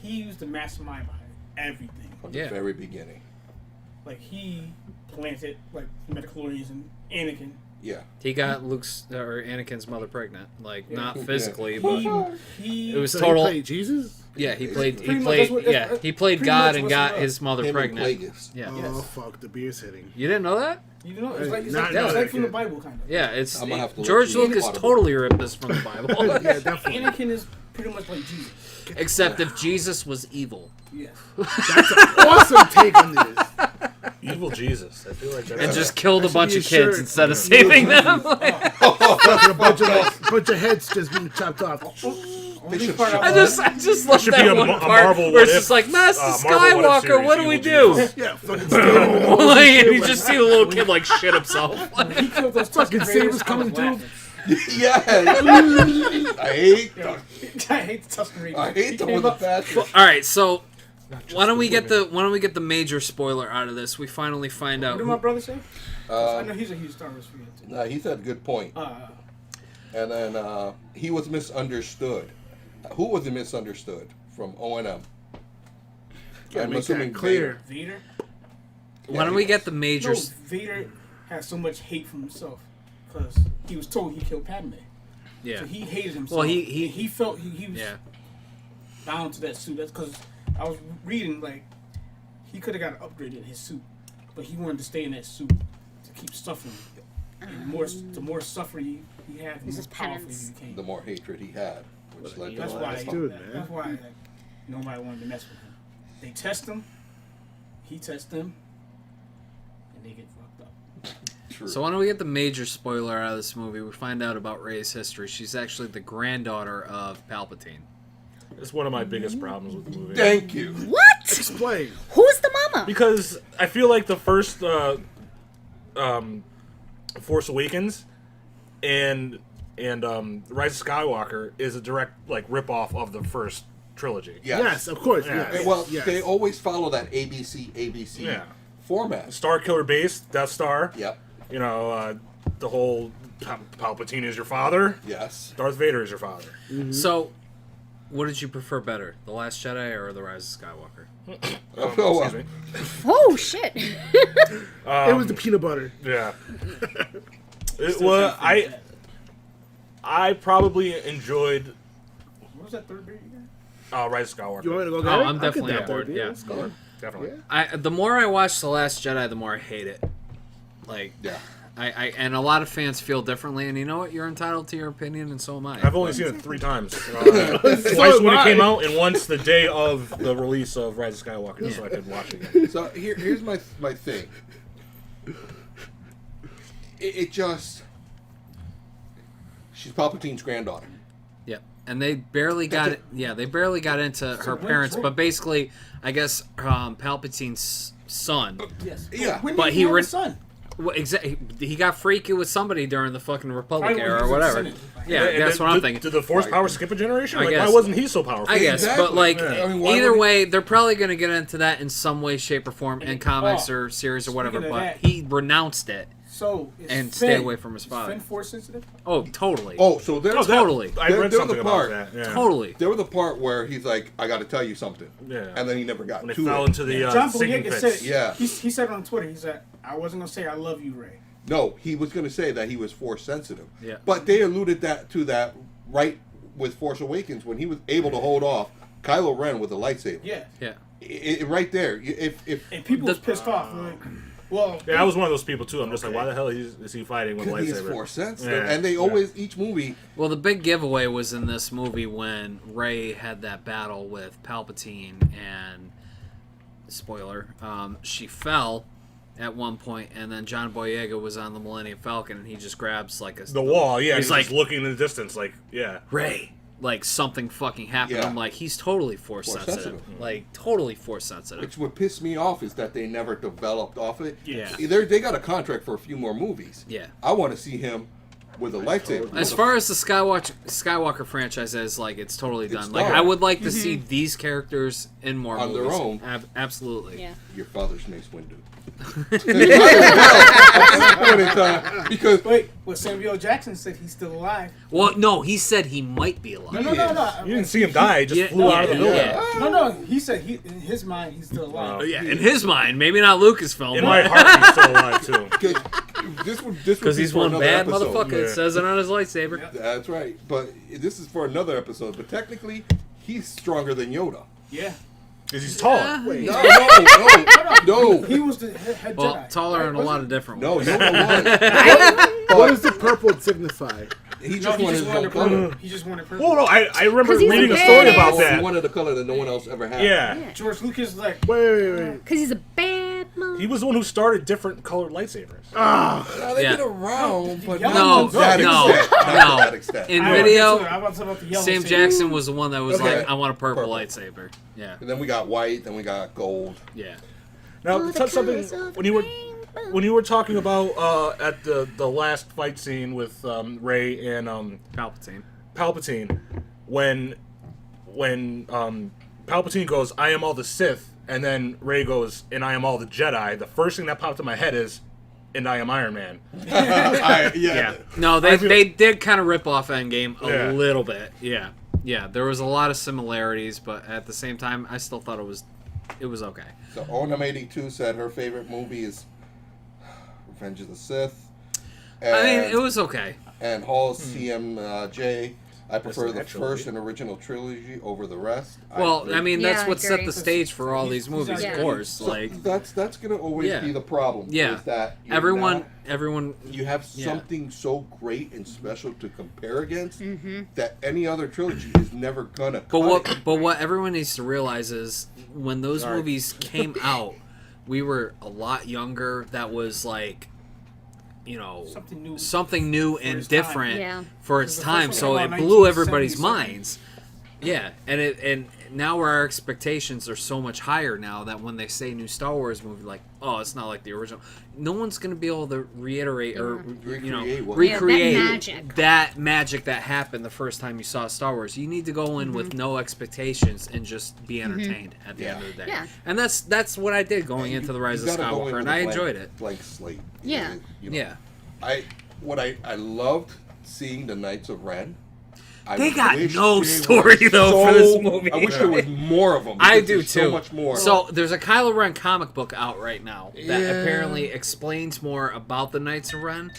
he was the mastermind behind everything. from Yeah. the very beginning. Like he planted like Metachlorians and Anakin. Yeah. He got Luke's or Anakin's mother pregnant. Like, not Yeah. physically, but He it was So total. he played Jesus? Yeah, he played. Pretty He much played. that's what- Yeah, that's he played pretty God much and what's got up. his mother Him and pregnant. Plagueis. Yeah. Oh, Yes. fuck, the beer's hitting. You didn't know that? You know, it's like Not it's like from the yet. Bible kind of. Yeah, it's I'm gonna have to look George through Lucas Audible. totally ripped this from the Bible. Yeah, definitely. Anakin is pretty much like Jesus. Except if Jesus was evil Yes. Awesome take on this. Evil Jesus. I feel like that's and just killed a should bunch be a of kids shirt. instead of saving them. Fucking a bunch of heads just being chopped off. Only should part shut I I just love should that be a one a part Marvel where it's What just If, like, Master Marvel What If Skywalker, series, what do we Evil do? Jesus. Yeah, fucking sabers. Like, and you just see the little kid like shit himself. he killed those Fucking Tusken sabers Raiders, coming I was through. Yeah. I hate them. laughing. I hate the Tusken Raiders. I He hate them came with a up- passion. All right, so why don't we get the major spoiler out of this? We finally find out. What did my brother say? I Um, know he's a huge Star Wars fan too. he said a good point. And then he was misunderstood. Who was misunderstood from O&M? Yeah, I'm make assuming that clear. Vader. Why don't we get the major? No, Vader has so much hate for himself because he was told he killed Padme. Yeah. So he hated himself. Well, And he felt he was Yeah. bound to that suit. That's because I was reading like he could have got upgraded in his suit, but he wanted to stay in that suit to keep suffering. And the more suffering he had This more is powerful penance. he became. The more hatred he had, which led to That's all why. that Dude, stuff. man. That's why nobody wanted to mess with him. They test him. He tests them, and they get fucked up. True. So why don't we get the major spoiler out of this movie? We find out about Rey's history. She's actually the granddaughter of Palpatine. It's one of my biggest problems with the movie. Thank you. What? Explain. Who's the mama? Because I feel like the first Force Awakens and Rise of Skywalker is a direct rip-off of the first trilogy. Yes, of course. Yeah. Yes. Well, yes. they always follow that ABC Yeah. format. Star Killer base, Death Star. Yep. You know, the whole Palpatine is your father. Yes. Darth Vader is your father. So, what did you prefer better, The Last Jedi or The Rise of Skywalker? Excuse me. Oh shit! It was the peanut butter. Yeah. Still Well, trying to figure I probably enjoyed What was that third beer again? Rise of Skywalker. You want me to go get Oh, it? I'm I'll definitely get on that board, third yeah. beer. Let's go. Definitely. The more I watch The Last Jedi, the more I hate it. Like, Yeah. and a lot of fans feel differently, and you know what? You're entitled to your opinion, and so am I. I've only seen it 3 times. Twice when it came out, and once the day of the release of Rise of Skywalker, so I could watch it again. So here's my thing. It just she's Palpatine's granddaughter. Yeah, and they barely got it. Yeah, they barely got into her parents, but basically, I guess Palpatine's son. Yes. Yeah. When But did he he have re- a son? Well, exactly, he got freaky with somebody during the fucking Republic Probably when era he or was in whatever. Senate. Yeah, And that's did- what I'm did- thinking. Did the Force power skip a generation? I Like, why guess. wasn't he so powerful? I guess, Exactly. but like I mean, why either would he- way, they're probably going to get into that in some way, shape, or form in comics Oh, or series or whatever. speaking of But that- he renounced it. So is And Finn, stay away from his is father. Finn Force sensitive? Oh, totally. Oh, so there's Oh, that- Totally. I read There- something there's the about part. that. Yeah. Totally. there was a part where he's like, "I got to tell you something," Yeah. and then he never got When they to fell it. into the John sinking Boyega said pits. it. Yeah. He said it on Twitter. He said, "I wasn't gonna say I love you, Ray." No, he was going to say that he was Force sensitive. Yeah. But they alluded to that right with Force Awakens when he was able to hold off Kylo Ren with a lightsaber. Yeah. Yeah. Right there. If And people was pissed off. They're like, well, Yeah, I was one of those people too. I'm just like, why the hell is he fighting with a he is lightsaber? Force sensitive, Yeah, and they yeah. always each movie. Well, the big giveaway was in this movie when Rey had that battle with Palpatine, and spoiler, she fell at one point, and then John Boyega was on the Millennium Falcon, and he just grabs like The wall, yeah. He's He's like- just looking in the distance, like, yeah. Rey. Like something fucking happened. Yeah. I'm like, he's totally force Force sensitive. sensitive. Like totally force sensitive. Which would piss me off is that they never developed off it. Yeah. They got a contract for a few more movies. Yeah. I want to see him with a lightsaber. As far as the Skywalker franchise is, like, it's totally done. It's Like, done. I would like to see these characters in more On their movies. own. Absolutely. Yeah. Your father's Mace Windu. At this point in time, because wait, well, Samuel Jackson said he's still alive. Well, no, he said he might be alive. No. You didn't see him die, he just Yeah, flew out of the building. yeah. No. He said in his mind he's still alive. Oh, Yeah, in his mind, maybe not Lucasfilm. In my heart, he's still alive too. this would Because be he's for one another bad episode. motherfucker. It Yeah. says it on his lightsaber. That's right. But this is for another episode. But technically, he's stronger than Yoda. Yeah. Because he's tall. Wait. No. He was the head Well, Jedi. taller in a Right? lot of different No, ways. Yoda What does the purple signify? He No, just he wanted just his wanted own color. purple. He just wanted purple. Well, no, I remember 'Cause he's reading a a story badass. about He that. wanted a color that no one else ever had. Yeah. George Lucas is like, Wait. Because he's a bad mom. He was the one who started different colored lightsabers. No, they've Yeah. been around, but No, not to that no, extent. Not to no. that extent. In I wanna get video, to it. I'm about to talk about the yellow Sam saber. Jackson was the one that was Okay. like, I want a purple Purple. lightsaber. Yeah. And then we got white, then we got gold. Yeah. Now, Oh, the touch something colours of when you were rainbow. when you were talking about at the last fight scene with Rey and Palpatine. when Palpatine goes, "I am all the Sith," and then Rey goes, "And I am all the Jedi." The first thing that popped in my head is, "And I am Iron Man." Yeah. No, they did kind of rip off Endgame a Yeah. little bit. Yeah. Yeah, there was a lot of similarities, but at the same time, I still thought it was okay. So Onam82 said her favorite movie is Revenge of the Sith. And, I mean, it was okay. And Hall's CMJ I prefer the that first trilogy. and original trilogy over the rest. Well, I mean, Yeah, that's I what set agree. the stage for all these movies, Yeah. of course. So Like, that's gonna always Yeah. be the problem. Yeah. Is that you're everyone, not- you have Yeah. something so great and special to compare against Mm-hmm. that any other trilogy is never gonna. But what everyone needs to realize is when those Sorry. movies came out, we were a lot younger. That was like, something new and its time. different Yeah. for its The first time. one So came it out blew everybody's 1977. minds. Yeah, and now our expectations are so much higher now that when they say new Star Wars movie, like, oh, it's not like the original. No one's gonna be able to reiterate or Recreate what- recreate Yeah, that magic. that magic that happened the first time you saw Star Wars. You need to go in with no expectations and just be entertained at the end of the day. Yeah. And that's what I did going into the Rise of You gotta go in Skywalker, with and a I blank- enjoyed it. Blank slate. Yeah. Yeah. I loved seeing the Knights of Ren. I They got wish no they story, were though, for this movie. I wish there was more of them. I because do there's too. So much more. So there's a Kylo Ren comic book out right now that Yeah. apparently explains more about the Knights of Ren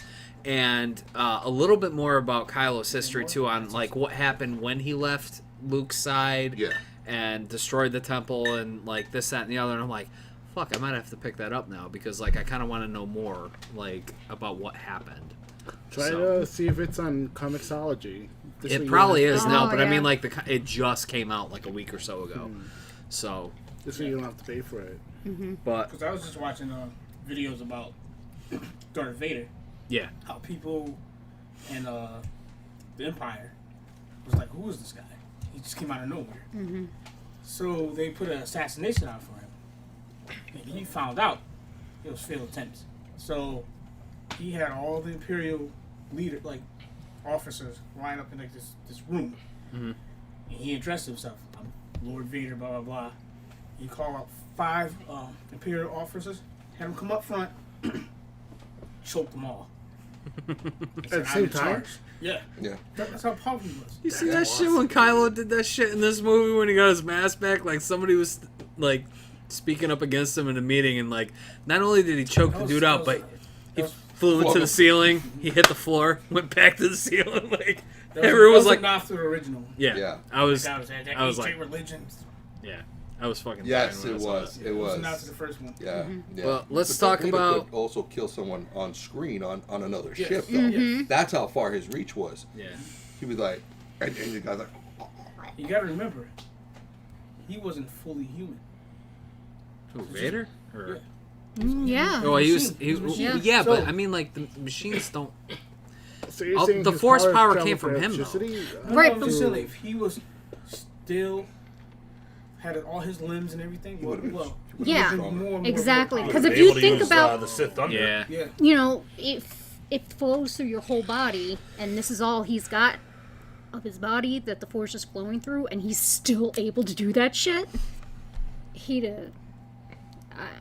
and a little bit more about Kylo's history too, on like what happened when he left Luke's side Yeah. and destroyed the temple and like this, that, and the other. And I'm like, fuck, I might have to pick that up now because like I kind of want to know more like about what happened. Try So- to see if it's on Comixology. This way It you probably don't have- is now, Oh, but I yeah. mean like it just came out like a week or so ago. So, This way you don't have to pay for it. but Because I was just watching videos about Darth Vader, yeah. how people in the Empire was like, who is this guy? He just came out of nowhere. So they put an assassination out for him. And he found out it was failed attempts. So he had all the Imperial officers lined up in like this room. And he addressed himself. I'm Lord Vader, blah, blah, blah. He called out 5 Imperial officers, had them come up front, choked them all. He said, At the "I'm same in time? charge." Yeah. Yeah. That's how powerful he was. You see that shit when Kylo did that shit in this movie when he got his mask back? Like somebody was like speaking up against him in a meeting, and like not only did he choke the dude out, but he flew into the ceiling. He hit the floor, went back to the ceiling. Like everyone was like, not through the original. "Yeah, Yeah. I was, That was that I was ancient like, religions. yeah, I was fucking." Yes, dying it when I saw was. that. It was. Not to the first one. Yeah. Yeah. Well, let's But talk Vader about- could also kill someone on screen on another Yes. ship, though. Mhm. That's how far his reach was. Yeah, He was like, and the guy's like, You gotta remember, he wasn't fully human. who, Vader? Or, Yeah. oh, he was, Machine. yeah, So- but I mean, like the machines don't. So you're Oh, saying the his force power traveled came from for him, though. electricity? Right, I'm but- just saying, if he was still had all his limbs and everything, he well, would've been- well, he would've Yeah, been stronger. more and exactly, more 'cause power. if Able you to think use, about- the Sith Thunder. Yeah, Yeah. You know, if it flows through your whole body, and this is all he's got of his body that the force is flowing through, and he's still able to do that shit, he'd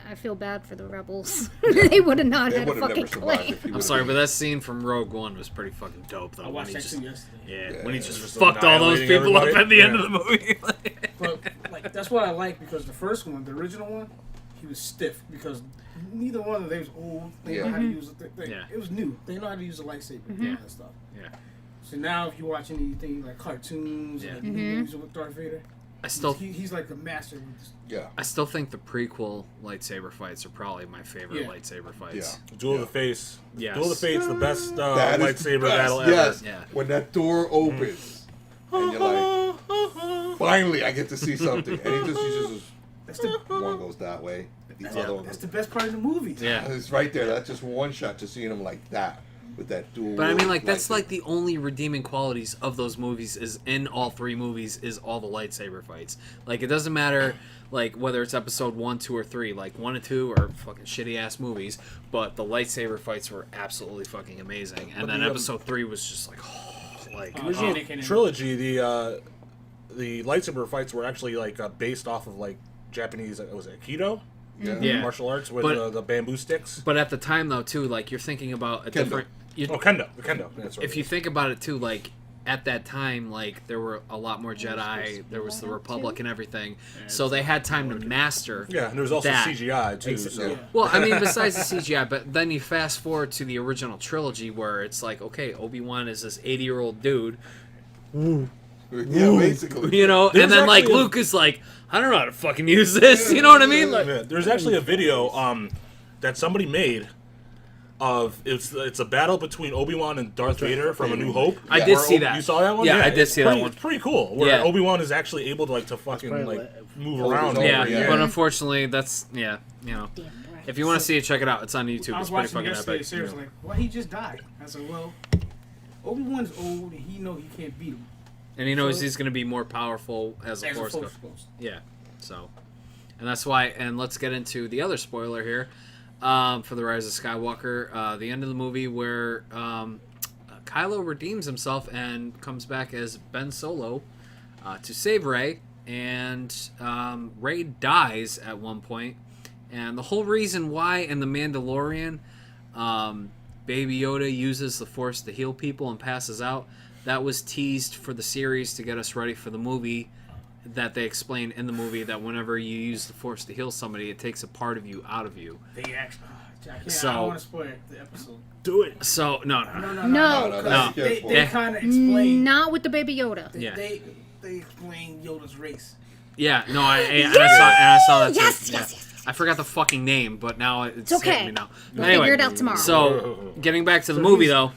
I feel bad for the rebels. They would have not They had a would have fucking never survived claim. if he I'm would've sorry, been- but that scene from Rogue One was pretty fucking dope, though. I when watched he that just, too yesterday. when he Yeah. just Just fucked all those annihilating people up everybody. at the end Yeah. of the movie. But like that's what I like because the first one, the original one, he was stiff because neither one of them was old. They know how to use it. Yeah. It was new. They know how to use a lightsaber and all that stuff. Yeah. So now, if you watch anything like cartoons, Yeah. like movies with Darth Vader, I still, he's like a master with this. Yeah. I still think the prequel lightsaber fights are probably my favorite Yeah. lightsaber fights. Duel of the Face. Yes. Duel of the Fate's the best That is the lightsaber best, battle ever. yes. Yeah. When that door opens, and you're like, finally, I get to see something. And he just That's the one goes that way, the other one that's goes. the best part of the movie. Yeah. It's right there. That's just one shot. Just seeing him like that with that dual. But I mean, like, lightsaber. that's like the only redeeming qualities of those movies is in all 3 movies is all the lightsaber fights. Like, it doesn't matter, like, whether it's episode 1, 2, or 3. Like, 1 and 2 are fucking shitty-ass movies, but the lightsaber fights were absolutely fucking amazing. And But then the, episode 3 was just like, like... Original Anakin and- trilogy, the lightsaber fights were actually like based off of like Japanese. Was it Aikido? Yeah. Martial arts with But- the bamboo sticks. But at the time, though, too, like, you're thinking about a Kendo. different... Oh, kendo. The kendo. That's right. If you think about it, too, like, at that time, like, there were a lot more Jedi, there was the Republic and everything, so they had time to master... yeah, and there was also that. CGI too. So Yeah. Well, I mean, besides the CGI, but then you fast forward to the original trilogy where it's like, okay, Obi-Wan is this 80-year-old dude Yeah, basically. You know, There's and then like actually a- Luke is like, I don't know how to fucking use this. You know what I mean? Like, Yeah, there's actually a video that somebody made of it's a battle between Obi-Wan and Darth Vader from A New Hope. I did Where see that. You saw that one? Yeah, I did it's see that pretty- one. It's pretty cool. Where Yeah. Obi-Wan is actually able to fucking probably like like- move Hold around. his yeah, own, yeah. but unfortunately, that's you know. Damn right. If you want to see it, check it out. It's on YouTube. I It's was pretty watching fucking yesterday. epic. Sarah's like, "Why he just died?" I said, "Well, Obi-Wan's old, and he know he can't beat him And he knows he's going to be more powerful as a as a Force Force Ghost. Ghost." Yeah, so, and that's why. And let's get into the other spoiler here for the Rise of Skywalker. The end of the movie where Kylo redeems himself and comes back as Ben Solo to save Rey, and Rey dies at one point. And the whole reason why in The Mandalorian, Baby Yoda uses the Force to heal people and passes out, that was teased for the series to get us ready for the movie. That they explain in the movie that whenever you use the Force to heal somebody, it takes a part of you out of you. They actually, I So- don't want to spoil the episode. Do it. So no. No. that's They careful. kind of explain. Not with the Baby Yoda. Yeah. They explain Yoda's race. Yeah, no, and I saw that too. Yes, Yeah. yes. I forgot the fucking name, but now it's It's okay. hitting me now. We'll Anyway, figure it out tomorrow. so getting back to the So movie he's- though,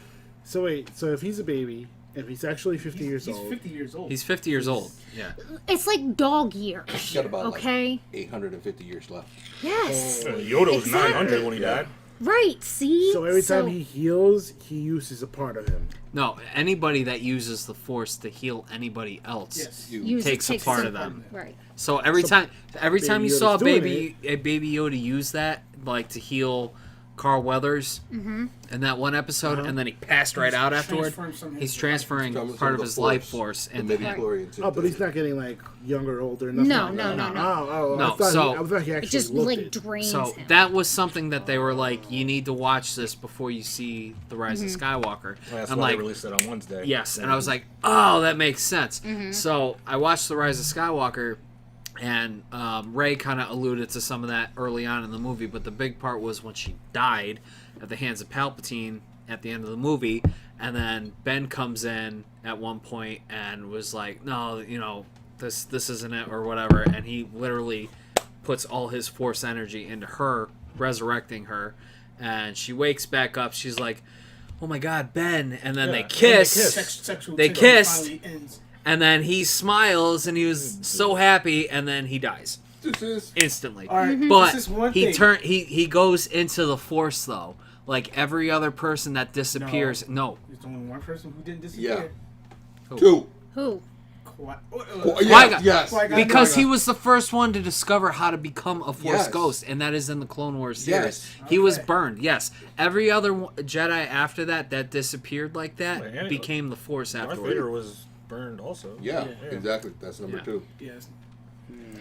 So wait, so if he's a baby, if he's actually 50 years He's old, 50 years old. he's 50 years old. Yeah. It's like dog years. He's got about Okay. like 850 years left. Yes. Yoda was Exactly. 900 when he died. Right. See. so every time he heals, he uses a part of him. No, anybody that uses the Force to heal anybody else. Yes. Use it, takes a part of some- them. Right. So every time you Yoda's saw doing a baby Yoda use that, like to heal Carl Weathers in that one episode, and then he passed right out afterward. transferring some of his He's transferring Some part of the his life force the into midichlorians. Oh, but he's not getting like younger, older, nothing. No, like no, that. no, no. Oh, No, I thought so- he actually It just looked like it. drains So him. that was something that they were like, you need to watch this before you see the Rise of Skywalker. Well, that's I'm why like, they released it on Wednesday. yes, and I was like, oh, that makes sense. So I watched the Rise of Skywalker, and Rey kind of alluded to some of that early on in the movie, but the big part was when she died at the hands of Palpatine at the end of the movie, and then Ben comes in at one point and was like, no, you know, this isn't it or whatever, and he literally puts all his Force energy into her, resurrecting her, and she wakes back up. She's like, oh my God, Ben, and then Yeah, they and they kiss. kiss. Sexual They tickle kissed. finally ends. And then he smiles, and he was so happy, and then he dies This is instantly. All right, But this is one he thing. he goes into the Force though, like every other person that disappears. No, There's only one person who didn't yeah. disappear. Two. Who? Well, Qui-Gon. yes. Qui-Gon. because he was the first one to discover how to become a Force Yes. ghost, and that is in the Clone Wars series. Yes. He was Okay. burned. Yes, every other Jedi after that disappeared like that Wait, and- became the Force Darth afterward. Vader was burned also. Yeah, Yeah. exactly. That's number Yeah. 2. Yes.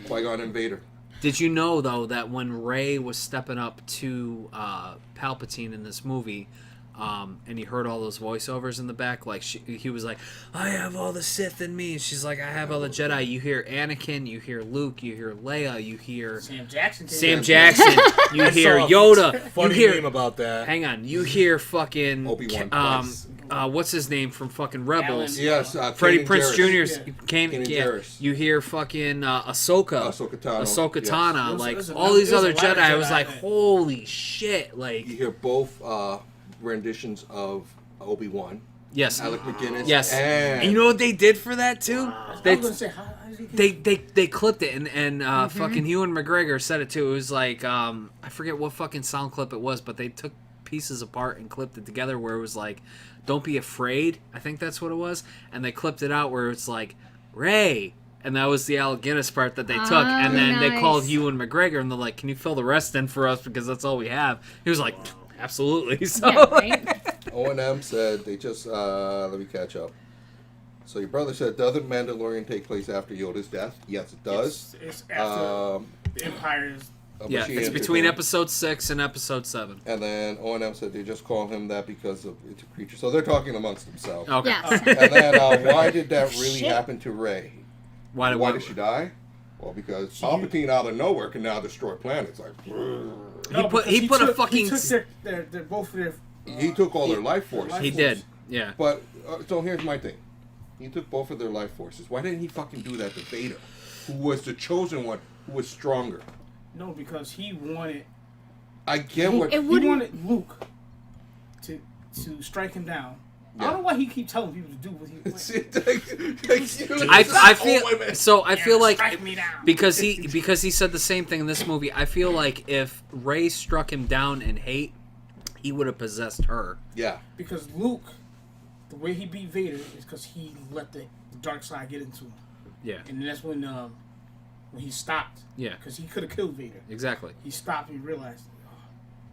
Qui-Gon and Vader. Did you know though that when Rey was stepping up to Palpatine in this movie, and he heard all those voiceovers in the back, like he was like, "I have all the Sith in me," and she's like, "I have all the Jedi." You hear Anakin, you hear Luke, you hear Leia, you hear Sam Jackson. came Sam in. I Jackson, you hear saw a Yoda, you Funny hear. meme about that. Hang on, you hear fucking Obi-Wan twice. what's his name from fucking Rebels? Alan. Yes, Freddie Kanan Prince Jarrus. Jr.'s Yeah. Kane, Kanan yeah. Jarrus. You hear fucking Ahsoka, Ahsoka Tano. Ahsoka Yes. Tana, It was- like it was a- all these it was other a lot of Jedi. I was Jedi like, that- holy shit! Like, You hear both renditions of Obi-Wan. yes, Alec McGinnis. yes. And And you know what they did for that too? I They was gonna say, how did he get they clipped it, and fucking Ewan McGregor said it too. It was like I forget what fucking sound clip it was, but they took pieces apart and clipped it together where it was like, "Don't be afraid." I think that's what it was, and they clipped it out where it's like, "Rey." And that was the Alec Guinness part that they took, and then they nice. called Ewan McGregor, and they're like, "Can you fill the rest in for us because that's all we have?" He was like, "Absolutely." So, Yeah, right? O&M said they just let me catch up. So your brother said, doesn't Mandalorian take place after Yoda's death? Yes, it does. It's after Um, the Empire's. yeah, Bushy it's and between Tacoma. episode 6 and episode 7. And then O&M said they just call him that because of it's a creature. So they're talking amongst themselves. Okay. Yes. And then why did that really Shit. happen to Rey? Why Why did she die? Well, because Palpatine out of nowhere can now destroy planets. Like He put a fucking. He took both of their. he took all their life force. He did. Yeah. But so here's my thing. He took both of their life forces. Why didn't he fucking do that to Vader, who was the chosen one, who was stronger? No, because he wanted. I get what He wanted Luke to strike him down. I don't know why he keep telling people to do what he wants. I feel like Strike me down. because he said the same thing in this movie. I feel like if Rey struck him down in hate, he would have possessed her. Yeah. Because Luke, the way he beat Vader is because he let the dark side get into him. Yeah. And that's when he stopped. Yeah. Because he could have killed Vader. Exactly. He stopped and realized.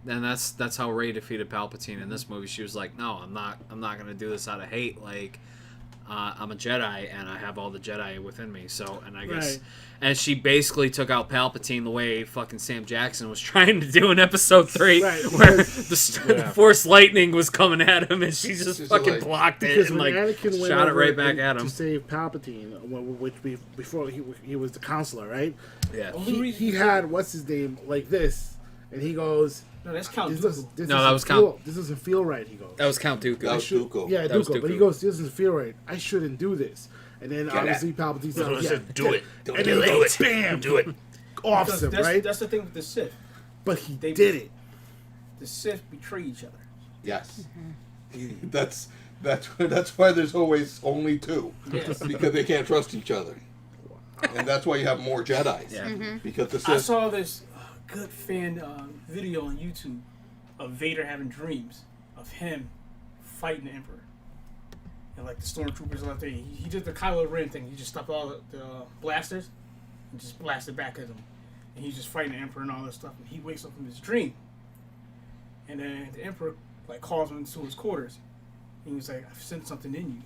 And that's how Rey defeated Palpatine in this movie. She was like, "No, I'm not going to do this out of hate. Like, I'm a Jedi, and I have all the Jedi within me." So, and I guess, and she basically took out Palpatine the way fucking Sam Jackson was trying to do in Episode 3, where the Force lightning was coming at him, and she just fucking blocked it and like shot it right back at him to save Palpatine, which before he was the counselor, right? Yeah. He had what's his name like this, and he goes. No, that's Count Dooku. No, that was Count. This doesn't feel right. He goes. That was Count Dooku. That was Dooku. Yeah, That was Dooku. But he goes, "This doesn't feel right. I shouldn't do this." And then obviously Palpatine's like, do it. And then do it. Bam. Do it. Off him, right? That's the thing with the Sith. But he did it. The Sith betray each other. Yes. That's why there's always only two. Yes. Because they can't trust each other. And that's why you have more Jedis. Yeah. Because the I Sith... saw this good fan video on YouTube of Vader having dreams of him fighting the Emperor. And like the stormtroopers out there, he did the Kylo Ren thing. He just stopped all the blasters and just blasted back at them. And he's just fighting the Emperor and all this stuff. And he wakes up from his dream. And then the Emperor like calls him into his quarters. And he's like, "I've sent something in you.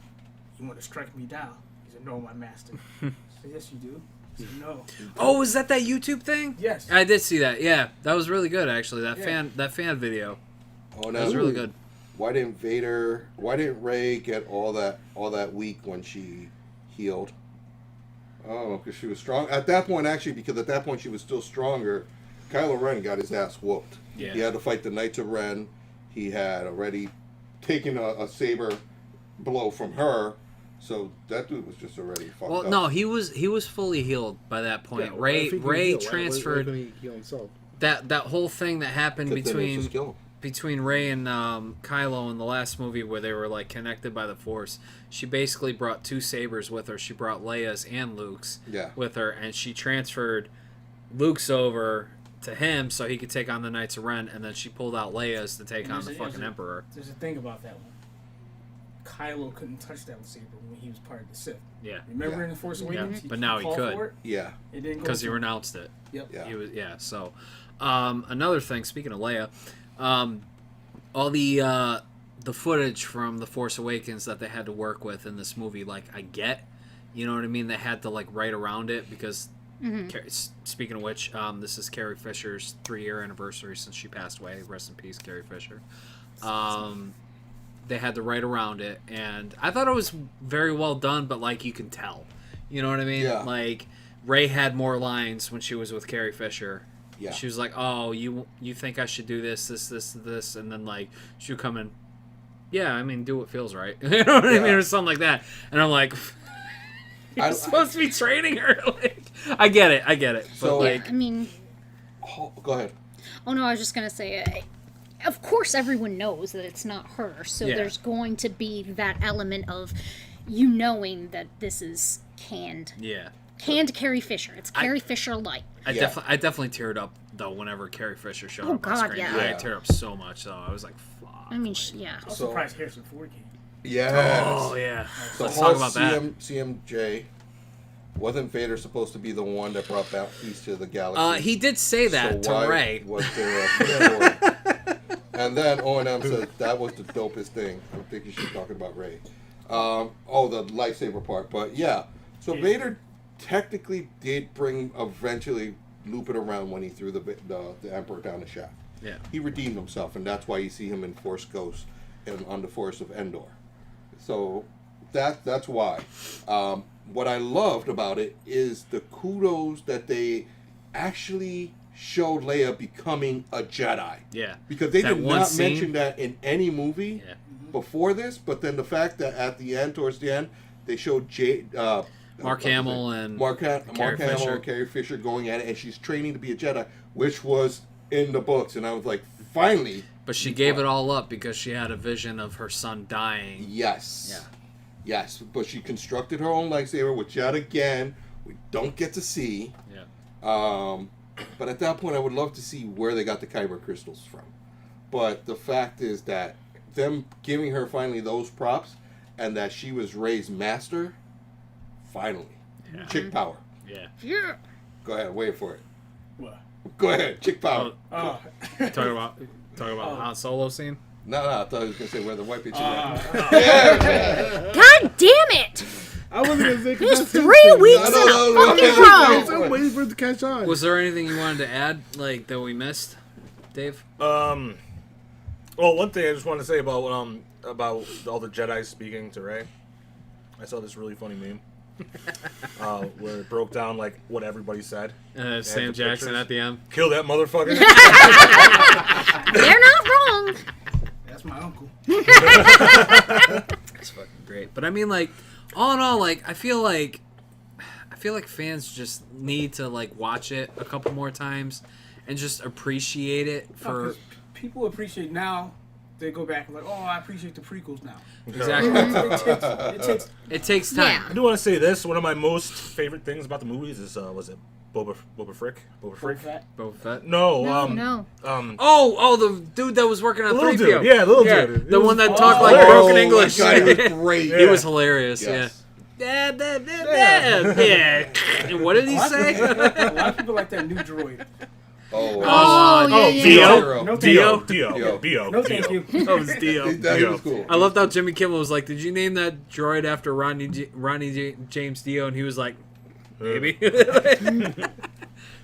You want to strike me down?" He said, "No, my master." I said, "Yes, you do." He said, "No." Oh, is that YouTube thing? Yes. I did see that. Yeah, that was really good actually. That Yeah. fan video. Oh, That was really good. Why didn't Rey get all that weak when she healed? Oh, because she was strong. At that point, actually, because at that point she was still stronger, Kylo Ren got his ass whooped. Yeah. He had to fight the Knights of Ren. He had already taken a saber blow from her. So that dude was just already fucked up. Well, no, he was fully healed by that point. Yeah, Rey if he can heal, why transferred couldn't he heal himself? that whole thing that happened Because then it was just kill him. between Rey and Kylo in the last movie where they were like connected by the Force. She basically brought two sabers with her. She brought Leia's and Luke's with her, and she transferred Luke's over to him so he could take on the Knights of Ren, and then she pulled out Leia's to take on the fucking Emperor. There's a thing about that one. Kylo couldn't touch that saber when he was part of the Sith. Yeah. Remember in The Force Awakens? But now he called could. for it? Yeah. It didn't go Because he through. renounced it. Yep. Yeah. He was, so another thing, speaking of Leia, all the footage from The Force Awakens that they had to work with in this movie, like, I get, you know what I mean? They had to, like, write around it because, speaking of which, this is Carrie Fisher's 3-year anniversary since she passed away. Rest in peace, Carrie Fisher. They had to write around it, and I thought it was very well done, but, like, you can tell. You know what I mean? Yeah. Like, Rey had more lines when she was with Carrie Fisher. Yeah. She was like, "Oh, you think I should do this, and then like she would come in, yeah, I mean, do what feels right, you know what I mean, or something like that." And I'm like, "You're supposed to be training her." Like, I get it. So, but like, I mean, go ahead. oh no, I was just gonna say, of course, everyone knows that it's not her, so Yeah. there's going to be that element of you knowing that this is canned Carrie Fisher. It's Carrie Fisher light. I definitely teared up though whenever Carrie Fisher showed Oh, up on God, screen. yeah. I teared up so much, so I was like, "Fuck." I mean, yeah. I was So- surprised Harrison Ford came. Yes. Oh yeah, The let's whole talk about that. CMJ, wasn't Vader supposed to be the one that brought back peace to the galaxy? He did say that So to why Rey. was there a story? And then O&M says that was the dopest thing. I think you should talk about Rey. The lightsaber part. But yeah, so Vader technically did eventually loop it around when he threw the Emperor down the shaft. Yeah. He redeemed himself, and that's why you see him in Force Ghost and on the Force of Endor. So that's why. What I loved about it is the kudos that they actually showed Leia becoming a Jedi. Yeah. Because they That did one not scene- mention that in any movie Yeah. before this, but then the fact that at the end, towards the end, they showed Mark Hamill and Mark Hamill Fisher. and Carrie Fisher going at it, and she's training to be a Jedi, which was in the books, and I was like, finally. But she gave it all up because she had a vision of her son dying. Yes. Yeah. Yes, but she constructed her own lightsaber, which yet again we don't get to see. Yeah. But at that point, I would love to see where they got the kyber crystals from. But the fact is that them giving her finally those props, and that she was Rey's master, finally. Yeah. Chick power. Yeah. Yeah. Go ahead, wait for it. What? Go ahead, chick power. Oh. Talking about Han Solo scene. No, I thought I was gonna say where the white bitch is. God damn it! I wasn't gonna say There's that's his 3 thing. weeks No, in no, a no, fucking no, row. I'm waiting for it to catch on. Was there anything you wanted to add, like that we missed, Dave? Well, one thing I just wanted to say about all the Jedi speaking to Rey. I saw this really funny meme where it broke down like what everybody said. Sam the Jackson pictures. at the end. Kill that motherfucker. They're not wrong. That's my uncle. It's fucking great. But I mean, like, all in all, like, I feel like fans just need to like watch it a couple more times and just appreciate it No, for 'cause people appreciate now. They go back and like, oh, I appreciate the prequels now. exactly. It takes time. Yeah. I do want to say this. One of my most favorite things about the movies is was it Boba Frick? Boba Frick? Boba Fett. No. No. Oh, the dude that was working on Little 3PO. dude, yeah, little dude. The It one was that talked like hilarious. broken English. My God, he was great. He was hilarious. Yes. Yeah. Yeah. And what did he say? A lot of people like that new droid. Oh, Oh, yeah. Dio? No, Dio? Dio. Dio. No, thank you. That was Dio. that was cool. I loved how Jimmy Kimmel was like, "Did you name that droid after Ronnie James Dio?" And he was like, "Maybe."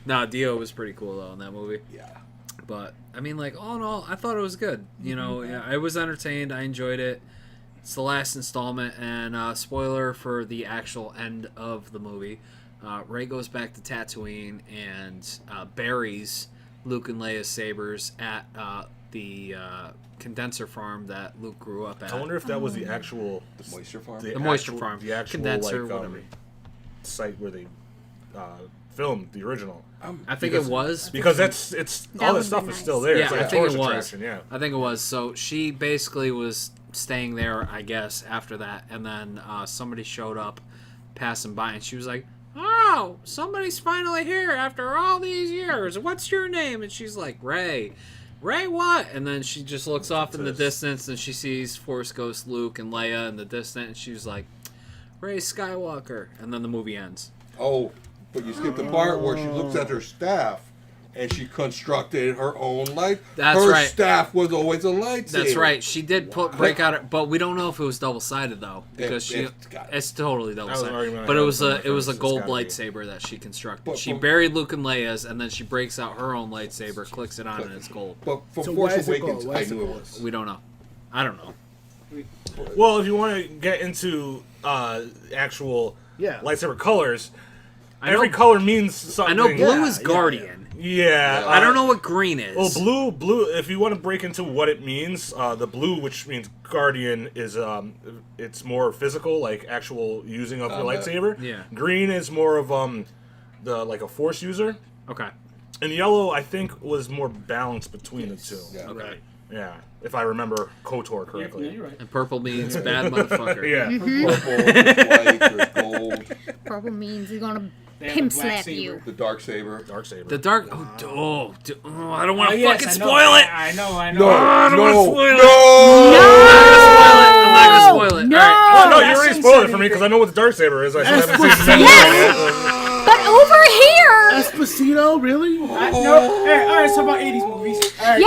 Nah, Dio was pretty cool though in that movie. Yeah. But I mean, like all in all, I thought it was good. You know, yeah, I was entertained. I enjoyed it. It's the last installment, and spoiler for the actual end of the movie. Rey goes back to Tatooine and buries Luke and Leia's sabers at the condenser farm that Luke grew up at. I wonder if that was the actual The moisture farm. The moisture farm. the actual Condenser, like, whatever. site where they filmed the original. I think it was. Because all that would've stuff been is nice. still there. Yeah, It's like I a think it tourist was. attraction, yeah. I think it was. So she basically was staying there, I guess, after that, and then somebody showed up, passing by, and she was like, "Oh, somebody's finally here after all these years. What's your name?" And she's like, "Rey." "Rey what?" And then she just looks off in the distance, and she sees Force Ghost Luke and Leia in the distance, and she was like, "Rey Skywalker." And then the movie ends. Oh, but you skipped the part where she looks at her staff and she constructed her own light. That's her right. staff was always a lightsaber. That's right. She did break out, but we don't know if it was double sided though, because It's totally double That was an sided. argument I But had it was with my a friends. It's gold gotta be. lightsaber that she constructed. But She from- buried Luke and Leia's, and then she breaks out her own lightsaber, clicks it on, and it's gold. But from So Force why is it Awakens, gold? Why I is it knew it gold? was. We don't know. I don't know. Well, if you want to get into actual Yeah. lightsaber colors, I know- every color means something. I know blue Yeah, is yeah, Guardian. Yeah. I don't know what green is. Well, blue. If you want to break into what it means, the blue, which means guardian, is it's more physical, like actual using of your lightsaber. Yeah. Green is more of the like a force user, Okay. and yellow I think was more balanced between the two. Yeah. Okay. Yeah, if I remember KOTOR Yeah, correctly. you're right. And purple means bad motherfucker. Yeah. Purple, white, there's gold, Purple means he's gonna They have pimp a black slap saber. you. the dark saber. Dark saber. The dark. I don't want to yes, fucking I know. spoil it. I know. I don't want to spoil it. No! I'm not gonna spoil it. No! All right. Oh, no, you That's already spoiled it for me insane. because I know what the dark saber is. I still haven't seen the Yes! Mandalorian. But over here, Esposito, really? No. Hey, all right, let's talk about 80s movies. All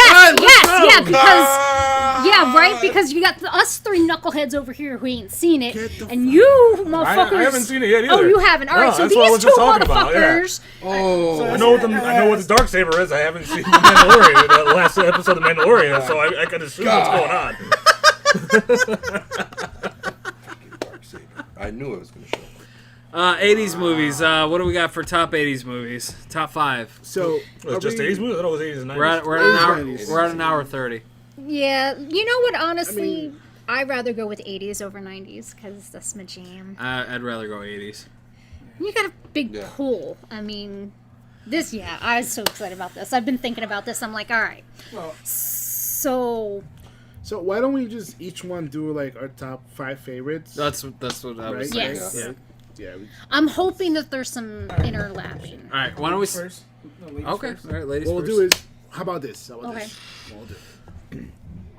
right. because you got us 3 knuckleheads over here who ain't seen it, Get the and you motherfuckers. I haven't seen it yet either. Oh, you haven't. All right, No, so that's what I these was 2 just talking about, yeah. motherfuckers. Oh, I know what the dark saber is. I haven't seen the Mandalorian, the last episode of the Mandalorian, so I can assume what's going on. dark saber. I knew it was going to show. 80s movies. What do we got for top 80s movies? Top 5. So, Was it just 80s movies? I thought it was 80s and 90s. We're at an hour. 90s. We're at an hour 30. Yeah, you know what? Honestly, I'd rather go with 80s over 90s because that's my jam. I'd rather go 80s. You got a big pull. I mean, I was so excited about this. I've been thinking about this. I'm like, all right. Well, So why don't we just each one do like our top 5 favorites? That's what I was Right? saying. Yes. Yeah. I'm hoping that there's some interlapping. All right, why don't we... first? No, ladies Okay, first. all right, ladies What we'll first. do is, how about this? Okay.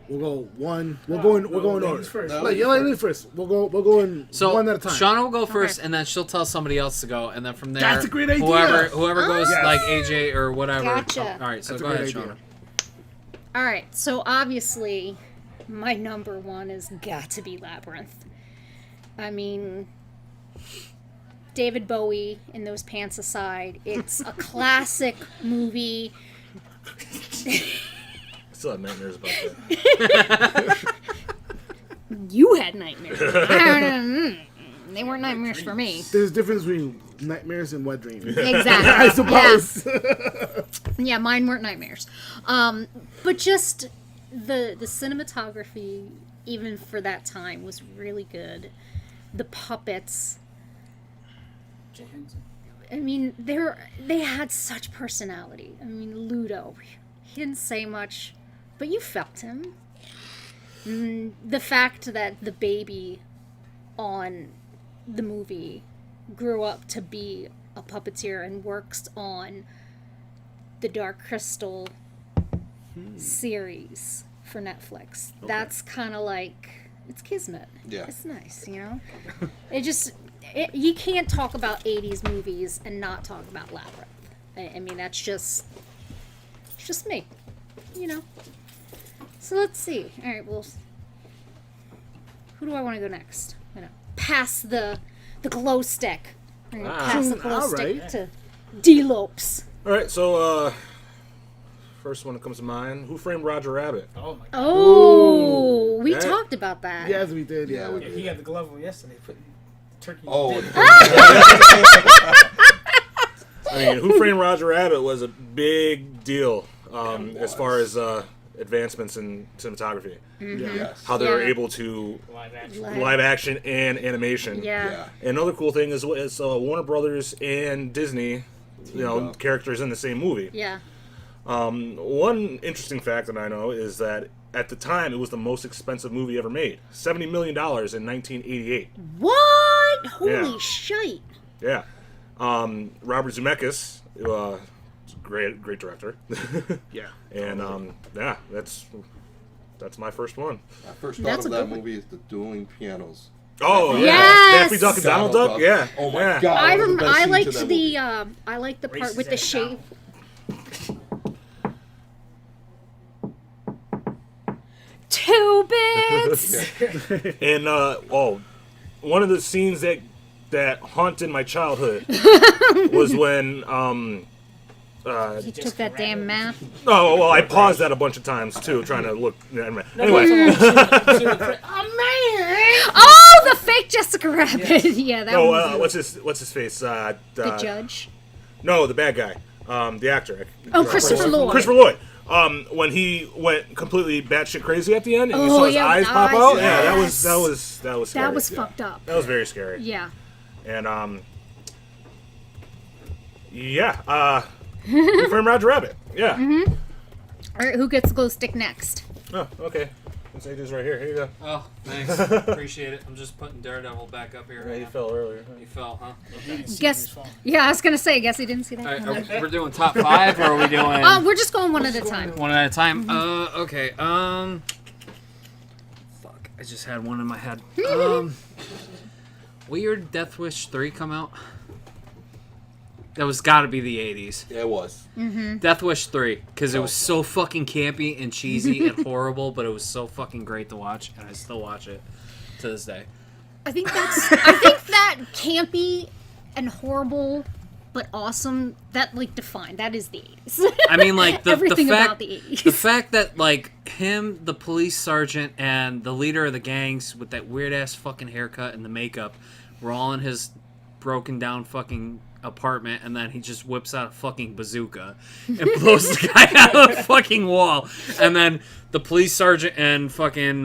We'll go one. We'll go in order. ladies first. Like, ladies first. We'll go in So one at a time. Shauna will go first, Okay. and then she'll tell somebody else to go, and then from there, That's a great idea. Whoever goes Yes. like AJ or whatever. Gotcha. All right, so That's a go ahead, great Shauna. idea. All right. So obviously, my number one has got to be Labyrinth. I mean, David Bowie in those pants aside, it's a classic movie. I still have nightmares about that. You had nightmares. They weren't nightmares for me. There's a difference between nightmares and wet dreams. Exactly. I suppose. Yeah, mine weren't nightmares. But just the cinematography, even for that time, was really good. The puppets. I mean, they had such personality. I mean, Ludo, he didn't say much, but you felt him. The fact that the baby on the movie grew up to be a puppeteer and works on the Dark Crystal series for Netflix. That's kind of like, it's kismet. Yeah. It's nice, you know? You can't talk about 80s movies and not talk about Labyrinth. I mean, it's just me, you know? So let's see. All right, well, who do I want to go next? I'm going to pass the glow stick. I'm going to pass the glow stick Alright. to D-Lopes. All right, so first one that comes to mind: Who Framed Roger Rabbit? Oh my god. Oh, we That- talked about that. Yes, we did. Yeah, we Yeah, did. he had the glove on yesterday, putting turkey. Oh, in. I mean, Who Framed Roger Rabbit was a big deal as far as advancements in cinematography. yes. How they were Yeah. able to Live action. live action and animation. Yeah. Yeah. And another cool thing is Warner Brothers and Disney, up. characters in the same movie. Yeah. One interesting fact that I know is that at the time it was the most expensive movie ever made, $70 million in 1988. What? Holy Yeah. shite. Yeah. Robert Zemeckis, great director. Yeah. And yeah, that's my first one. I first thought That's of a that good one. movie as the dueling pianos. Oh yeah, Yes! Daffy Duck and Donald Duck. Yeah. Oh my yeah. god. I that was the best I scene to liked that the movie. I liked the part Racist with the ass shape. Donald. 2 bits. And one of the scenes that haunted my childhood was when You took that damn map. oh well, I paused that a bunch of times too, trying to look. Anyway, Oh, the fake Jessica Rabbit. Yeah, that was what's his face? the judge. No, the bad guy, the actor. Oh, Christopher Lloyd. Christopher Lloyd. When he went completely batshit crazy at the end, and you Oh, saw his yeah, eyes with pop eyes, out. yes. Yeah, that was scary. That was fucked up. That was very scary. Yeah. And yeah, Who Framed Roger Rabbit. Yeah. Mm-hmm. All right, who gets the glow stick next? Oh, okay. Let's say this right here. Here you go. Oh, thanks. Appreciate it. I'm just putting Daredevil back up here. Yeah, Right you now. fell earlier. You fell, huh? Guess. Yeah, I was gonna say. Guess he didn't see that. All right, we're doing top 5, or are we doing We're just going one at a time. one at a time? Okay. Fuck. I just had one in my head. What year did Death Wish 3 come out? That was gotta be the 80s. Yeah, it was. Death Wish 3, because it was so fucking campy and cheesy and horrible, but it was so fucking great to watch, and I still watch it to this day. I think that campy and horrible, but awesome. That defined. That is the 80s. I mean, like Everything the fact, about the 80s. The fact that him, the police sergeant, and the leader of the gangs with that weird ass fucking haircut and the makeup were all in his broken down fucking apartment, and then he just whips out a fucking bazooka and blows the guy out of the fucking wall. And then the police sergeant and fucking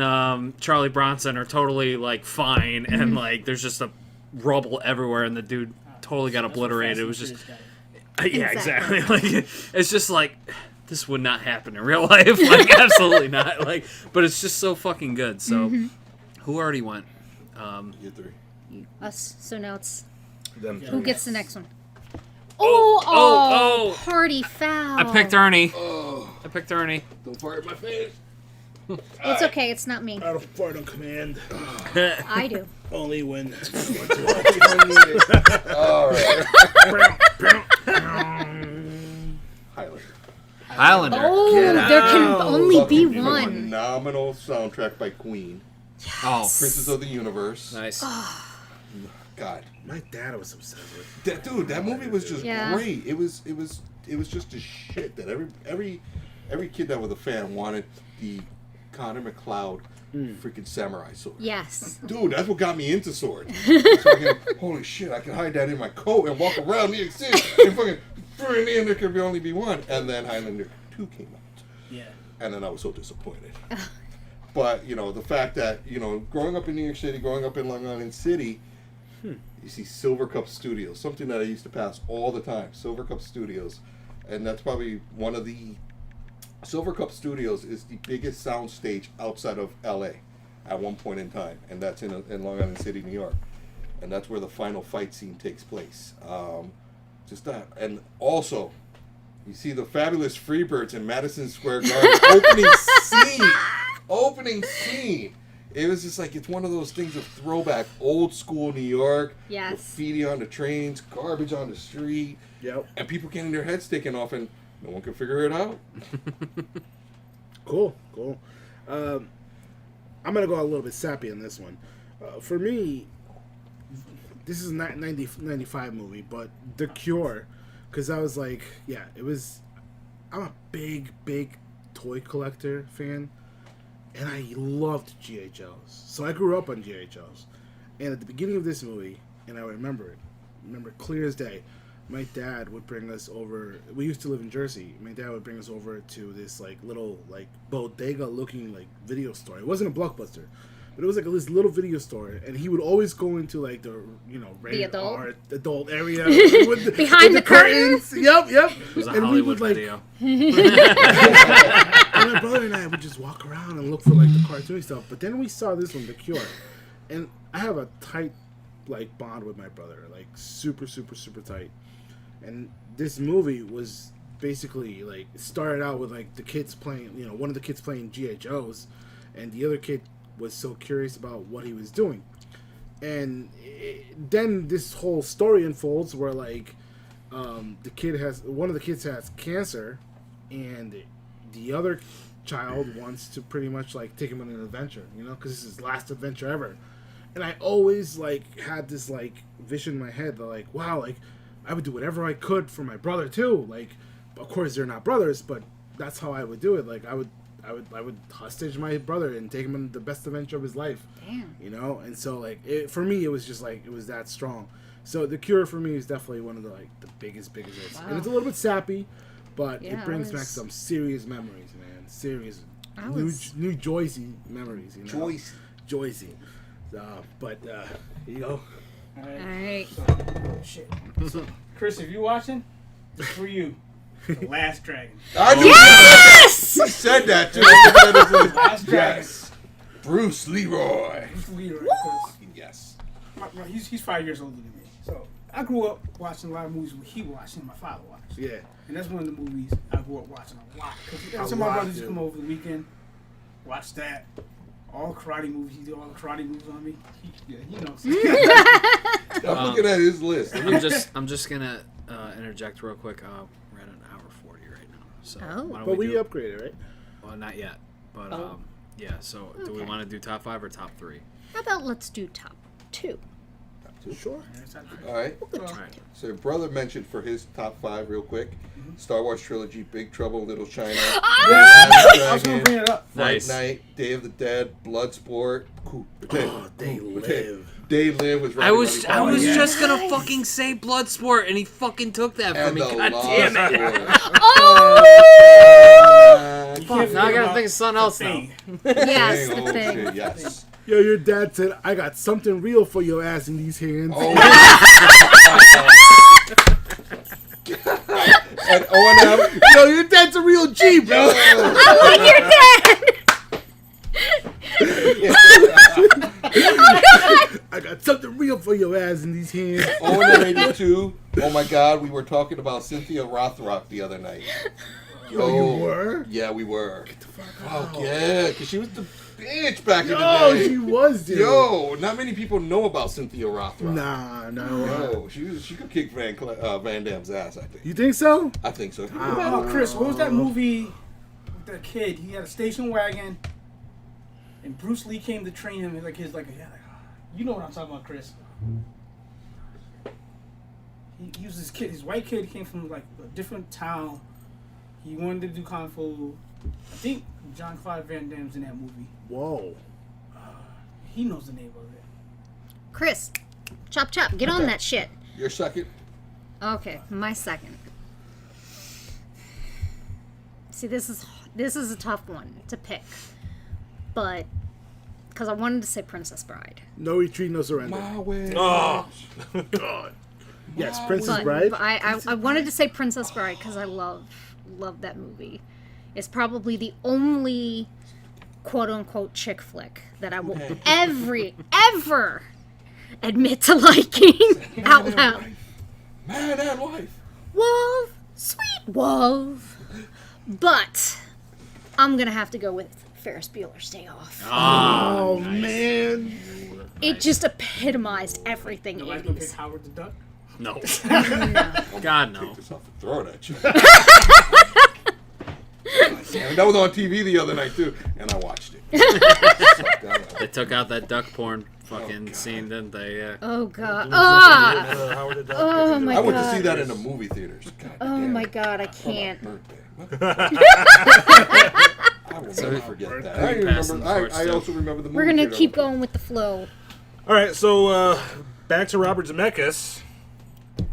Charlie Bronson are totally like fine, and like there's just a rubble everywhere, and the dude totally got obliterated. It was just, yeah, exactly. Like it's just like this would not happen in real life. Like absolutely not. Like, but it's just so fucking good. So, who already went? You three. Us. So now it's Them who three. gets the next one? Oh, party foul. I picked Ernie. Oh, I picked Ernie. don't fart in my face. It's okay. It's not me. I don't fart on command. I do. Only when. All right. Highlander. Highlander. Oh, there can only be Fucking one. phenomenal soundtrack by Queen. Oh, Princes of the Universe. nice. God, My dad was obsessed with. that movie was just Yeah. great. It was just a shit that every kid that was a fan wanted the Connor McLeod freaking samurai sword. Yes. Dude, that's what got me into swords. So holy shit, I can hide that in my coat and walk around New York City and fucking throw in there could only be one. And then Highlander 2 came out. Yeah. And then I was so disappointed. But, the fact that, growing up in New York City, growing up in Long Island City, you see Silver Cup Studios, something that I used to pass all the time, Silver Cup Studios. And that's probably one of the... Silver Cup Studios is the biggest soundstage outside of L.A. at one point in time, and that's in Long Island City, New York. And that's where the final fight scene takes place. Just that. And also, you see the fabulous Freebirds in Madison Square Garden opening scene. It was just like, it's one of those things of throwback, old school New York. Yes. Graffiti on the trains, garbage on the street, Yep. and people getting their heads taken off, and no one can figure it out. Cool. I'm gonna go a little bit sappy on this one. For me, this is a 95 movie, but The Cure, because I was like, yeah, it was. I'm a big toy collector fan, and I loved G.I. Joes. So I grew up on G.I. Joes, and at the beginning of this movie, and I remember clear as day. My dad would bring us over. We used to live in Jersey. My dad would bring us over to this little bodega-looking video store. It wasn't a Blockbuster, but it was this little video store. And he would always go into the rated R adult area with Behind the curtains. Yep. It was a Hollywood video. And my brother and I would just walk around and look for the cartoony stuff. But then we saw this one, The Cure, and I have a tight bond with my brother, super tight. And this movie was basically it started out with the kids playing, one of the kids playing G.I. Joes, and the other kid was so curious about what he was doing. And then this whole story unfolds where one of the kids has cancer, and the other child wants to pretty much take him on an adventure, because this is his last adventure ever. And I always had this vision in my head that wow, I would do whatever I could for my brother too. Of course they're not brothers, but that's how I would do it. I would hostage my brother and take him on the best adventure of his life. Damn. And so for me it was just it was that strong. So The Cure for me is definitely one of the biggest hits. Wow. And it's a little bit sappy, but Yeah, it brings I back was- some serious memories, man. Serious I was- New Joycey memories, Joycey. But here you go. All All right. right. Shit. So, Chris, if you're watching, it's for you. The Last Dragon. I knew Yes! he said that too. Last Dragon. Yes. Bruce Leroy. Leroy, 'cause Yes. he's 5 years older than me. So I grew up watching a lot of movies he watched and my father watched. Yeah. And that's one of the movies I grew up watching a lot. Because some of my brothers used to come over the weekend, watch that. All karate movies. He did all the karate moves on me. He knows. I'm looking at his list. I'm just gonna interject real quick. We're at an hour 40 right now. So Oh. why don't But we do, upgraded, right? well, not yet. But Oh. yeah. So do we Okay. want to do top 5 or top 3? How about let's do top 2? Sure. All right. We'll go All top right. 2. So your brother mentioned for his top 5 real quick. Star Wars trilogy, Big Trouble in Little China, I was going to bring it up. Fright Nice. Night, Day of the Dead, Bloodsport, Who? They live. They live was. I was just gonna fucking say Bloodsport, and he fucking took that from And me. the God Lost damn it! Boys. Oh! Fuck, now I gotta think of something else now. Thing. Yes, Dang, the oh, thing. shit, yes. Yo, your dad said, I got something real for your ass in these hands. Oh. And O&M. Yo, your dad's a real G, bro. I like your dad! I got something real for your ass in these hands. O&M 82. Oh my God, we were talking about Cynthia Rothrock the other night. Yo, you were? Yeah, we were. Get the fuck Oh out. yeah, because she was the bitch back in the Yo, day. she was, dude. Yo, not many people know about Cynthia Rothrock. Nah, no. Yo, she could kick Van Damme's ass, I think. You think so? I think so. Oh, Chris, what was that movie with that kid? He had a station wagon, and Bruce Lee came to train him. You know what I'm talking about, Chris. He was this kid. His white kid came from like a different town. He wanted to do kung fu. I think John Claude Van Damme's in that movie. Whoa. He knows the name of it. Chris, chop, get on that shit. Your second. Okay, my second. See, this is a tough one to pick, but because I wanted to say Princess Bride. No retreat, no surrender. My way. Oh, God. Yes, Princess But Bride. I wanted to say Princess Bride because I love that movie. It's probably the only quote unquote chick flick that I will ever admit to liking out loud. Man and wife. Wolf, sweet wolf. But I'm gonna have to go with Ferris Bueller's Day Off. Oh, man. It just epitomized everything Nobody's gonna 80s. pick Howard the Duck. No. God, no. Take this off and throw it at you. And that was on TV the other night too, and I watched it. They took out that duck porn fucking scene, didn't they? Yeah. Oh god. Ah! Howard the Duck. Oh my I went to god. see that in the movie theaters. God Oh damn. my god, I For my can't. birthday. I will never forget that. I, Passing remember, the torch, I too. also remember the movie. We're gonna theater. keep going with the flow. All right, so back to Robert Zemeckis.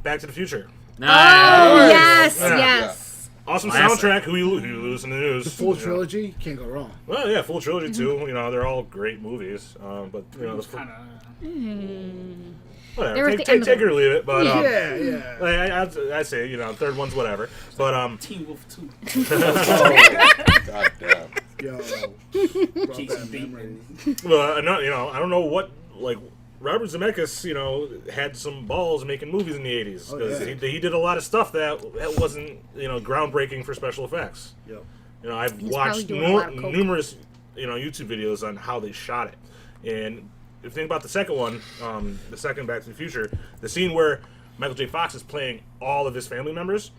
Back to the Future. Oh Nice. yes, Yeah. yes. Awesome Classic. soundtrack. Who you lose in the news? The full trilogy, can't go wrong. Well, yeah, full trilogy too. You know, they're all great movies. But you know, It was the kind of. They were whatever. at Take, the end take, of take or leave it. But Yeah. I say, you know, third one's whatever. But Teen Wolf 2. God damn. Yo. Brought Jason that Bateman. memory. well, I don't know what like. Robert Zemeckis, you know, had some balls making movies in the 80s. Oh, Because yeah. he did a lot of stuff that wasn't, you know, groundbreaking for special effects. Yep. You know, I've He's probably watched doing a lot of coke. numerous, you know, YouTube videos on how they shot it. And if you think about the second one, the second Back to the Future, the scene where Michael J. Fox is playing all of his family members,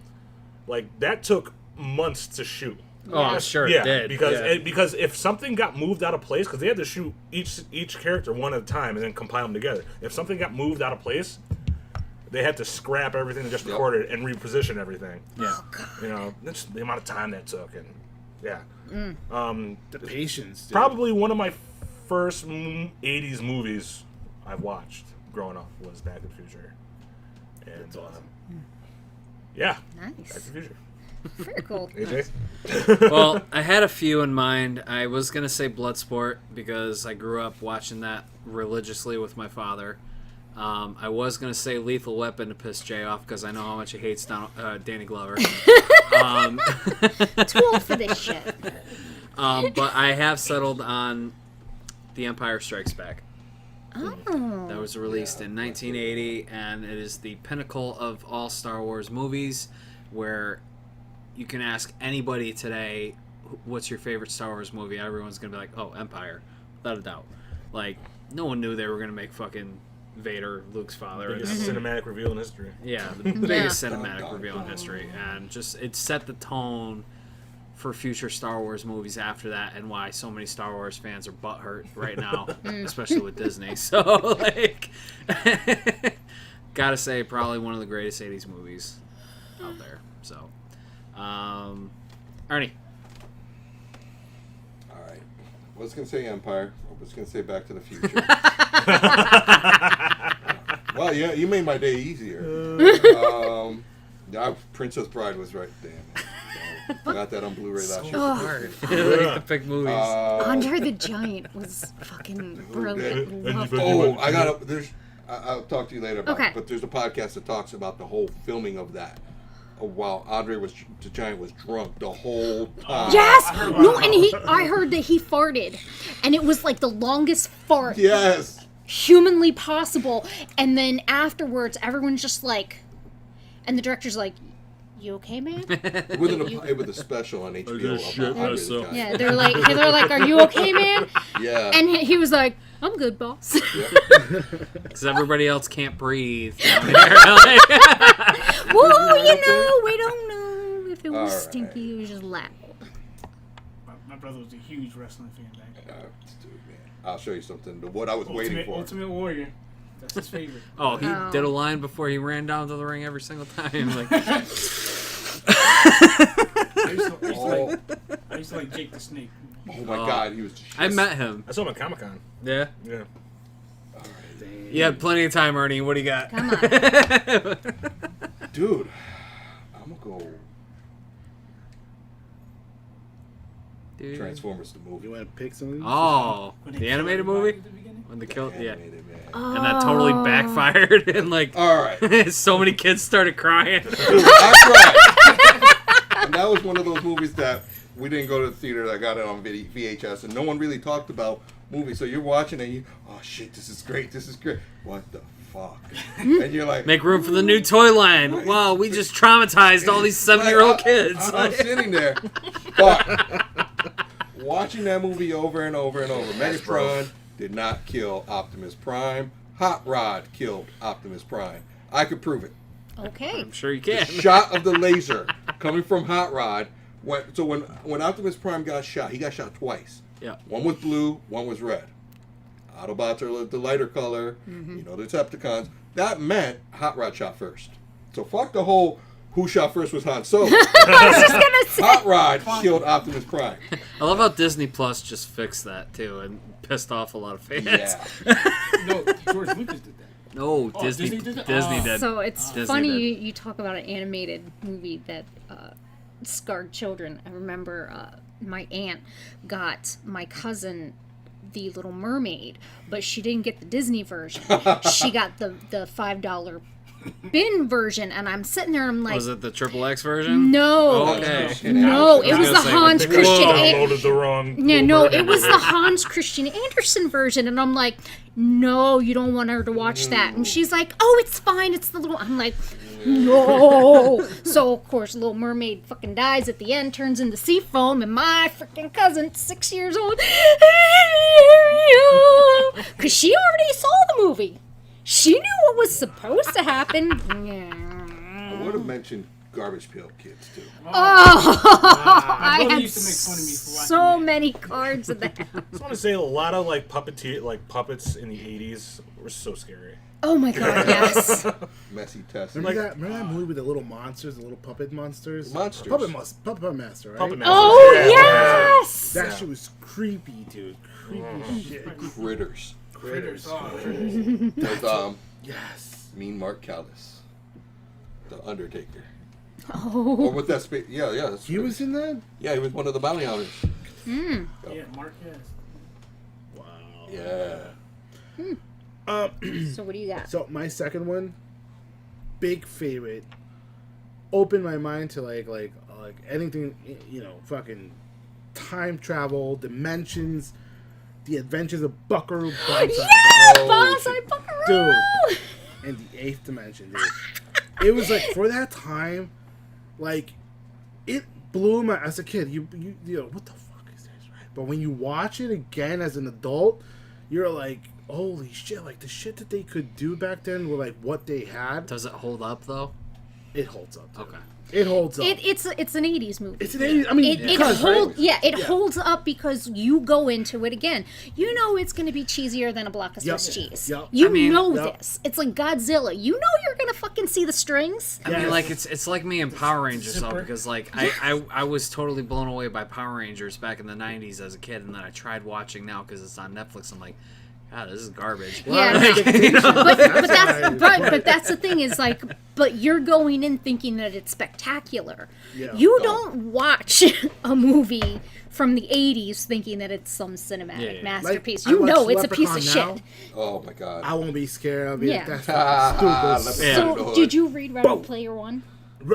like, that took months to shoot. Oh, I'm sure Yeah, it did. because if something got moved out of place, because they had to shoot each character one at a time and then compile them together. If something got moved out of place, they had to scrap everything they just Yep. recorded and reposition everything. Yeah. You know, that's the amount of time that took, and yeah. The patience. Dude. Probably one of my first 80s movies I watched growing up was Back to the Future. And That's awesome. yeah, Back to Nice. the Future. Very cool. AJ? Well, I had a few in mind. I was gonna say Bloodsport because I grew up watching that religiously with my father. I was gonna say Lethal Weapon to piss Jay off because I know how much he hates Danny Glover. Too old for this shit. But I have settled on The Empire Strikes Back. Oh. That was released in 1980, and it is the pinnacle of all Star Wars movies, where you can ask anybody today, what's your favorite Star Wars movie? Everyone's going to be like, oh, Empire, without a doubt. Like, no one knew they were going to make fucking Vader Luke's father. Biggest cinematic reveal in history. Yeah, the biggest cinematic reveal in history. And just, it set the tone for future Star Wars movies after that, and why so many Star Wars fans are butthurt right now, especially with Disney. So, like, gotta say, probably one of the greatest 80s movies out there. So, Ernie. All right. was going to say Empire. I was going to say Back to the Future. Well, yeah, you made my day easier. Princess Bride was right. Damn. I got that on Blu-ray last year. Hard. Like to pick movies. Andre the Giant was fucking brilliant. Loved it. I'll talk to you later about Okay. it, but there's a podcast that talks about the whole filming of that. While Andre the Giant was drunk the whole time. Yes! No, and I heard that he farted. And it was like the longest fart Yes. humanly possible. And then afterwards, everyone's just like, and the director's like, you okay, man? It was a special on HBO about Andre the Giant. Yeah, they're like, are you okay, man? Yeah. And he was like, I'm good, boss. Because everybody else can't breathe. Down here. Well, we don't know if it was All right. stinky. It was just loud. My brother was a huge wrestling fan back then. Dude, man. I'll show you something. What I was waiting for. Ultimate Warrior. That's his favorite. Oh, he did a line before he ran down to the ring every single time. Like, I used to like Jake the Snake. Oh my God, he was. Just I met him. I saw him at Comic-Con. Yeah. Yeah. You had plenty of time, Ernie. What do you got? Come on. Dude, I'm gonna go Dude. Transformers the You movie. want to pick something? Oh, When they the killed animated everybody movie? at the beginning? When they killed, yeah. Animated, man. Oh. And that totally backfired, and like, All right. so many kids started crying. Dude, I cried. And that was one of those movies that we didn't go to the theater. I got it on VHS, and no one really talked about movies. So you're watching and oh shit, this is great. This is great. What the fuck? And you're like, Make room for the new toy line. Wow, we just traumatized all these 7-year-old kids. I'm sitting there, but watching that movie over and over and over. Megatron did not kill Optimus Prime. Hot Rod killed Optimus Prime. I could prove it. Okay. I'm sure you can. Shot of the laser coming from Hot Rod. When Optimus Prime got shot, he got shot twice. Yeah. One was blue, one was red. Autobots are the lighter color. Mm-hmm. The Decepticons. That meant Hot Rod shot first. So fuck the whole who shot first was Han Solo. I was just gonna say. Hot Rod killed Optimus Prime. I love how Disney Plus just fixed that too and pissed off a lot of fans. Yeah. No, George Lucas did that. No, Oh, Disney Disney did that? Disney Oh. did. So it's Disney funny did. you talk about an animated movie that scarred children. I remember my aunt got my cousin the Little Mermaid, but she didn't get the Disney version. She got the $5 bin version, and I'm sitting there and I'm like, Was it the XXX version? no, Okay. no, it I was was the gonna say, Hans whoa. Christian Downloaded the wrong. Yeah, no, it was the Hans Christian Andersen version, and I'm like, no, you don't want her to watch that. And she's like, oh, it's fine, it's the little. I'm like, no. So of course, Little Mermaid fucking dies at the end, turns into sea foam, and my freaking cousin, 6 years old, because she already saw the movie. She knew what was supposed to happen. I would have mentioned Garbage Pail Kids too. Oh, My I brother had used to make fun of me for watching so that. many cards of that. I just want to say a lot of puppets in the 80s were so scary. Oh my god, yes. Messy Test. Remember that movie with the little monsters, the little puppet monsters? Monsters. Puppet Master, right? Puppet Master. Oh Yeah. yes. That shit was creepy, dude. Creepy shit. Critters. Critters. With Yes. Mean Mark Callis, the Undertaker. Oh. Or with that space. Yeah. That's He was in that? Yeah, he was one of the bounty hunters. Yeah, Marquez. Wow. Yeah. So what do you got? So my second one, big favorite, opened my mind to like anything, fucking time travel, dimensions, the adventures of Buckaroo Banzai. Yes, Oh, Banzai Buckaroo. Dude, and the eighth dimension, dude. It was like for that time, like it blew my as a kid. You know what the fuck is this, right? But when you watch it again as an adult, you're like, holy shit! Like the shit that they could do back then, were like what they had. Does it hold up though? It holds up. Dude. Okay. It holds up. It's an 80's movie. It's an 80s. I mean, It holds up because you go into it again. You know it's going to be cheesier than a block of Swiss cheese. Yep. You I mean, know this. It's like Godzilla. You know you're going to fucking see the strings. I mean, like it's like me and Power Rangers though, Zipper. because like I was totally blown away by Power Rangers back in the '90s as a kid, and then I tried watching now because it's on Netflix. I'm like, God, this is garbage. Yeah, but that's the thing is like, but you're going in thinking that it's spectacular. Yeah. You don't watch a movie from the 80s thinking that it's some cinematic masterpiece. Like, you I know watched it's a piece of Leprechaun shit. Oh my god. I won't be scared. I'll be Yeah. that's fucking stupid. So did you read Ready Player One?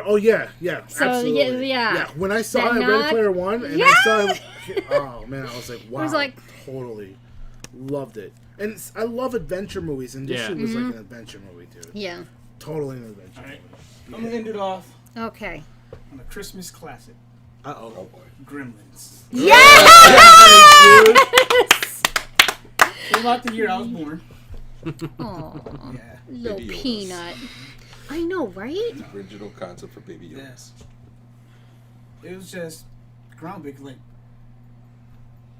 Oh yeah, So absolutely. yeah. When I saw That it, Ready nod- Player One, and Yeah! I saw it, oh man, I was like, wow, was like- totally loved it. And I love adventure movies, and this Yeah. shit was like an adventure movie, dude. Yeah. Totally an adventure All right. movie. I'm gonna end it off Okay. on a Christmas classic, Uh-oh. Oh boy. Gremlins. Yes! Came out the year I was born. Aw, Yeah. little Baby Yodas. peanut. I know, right? Original concept for Baby Yoda. Yes. It was just groundbreaking. Like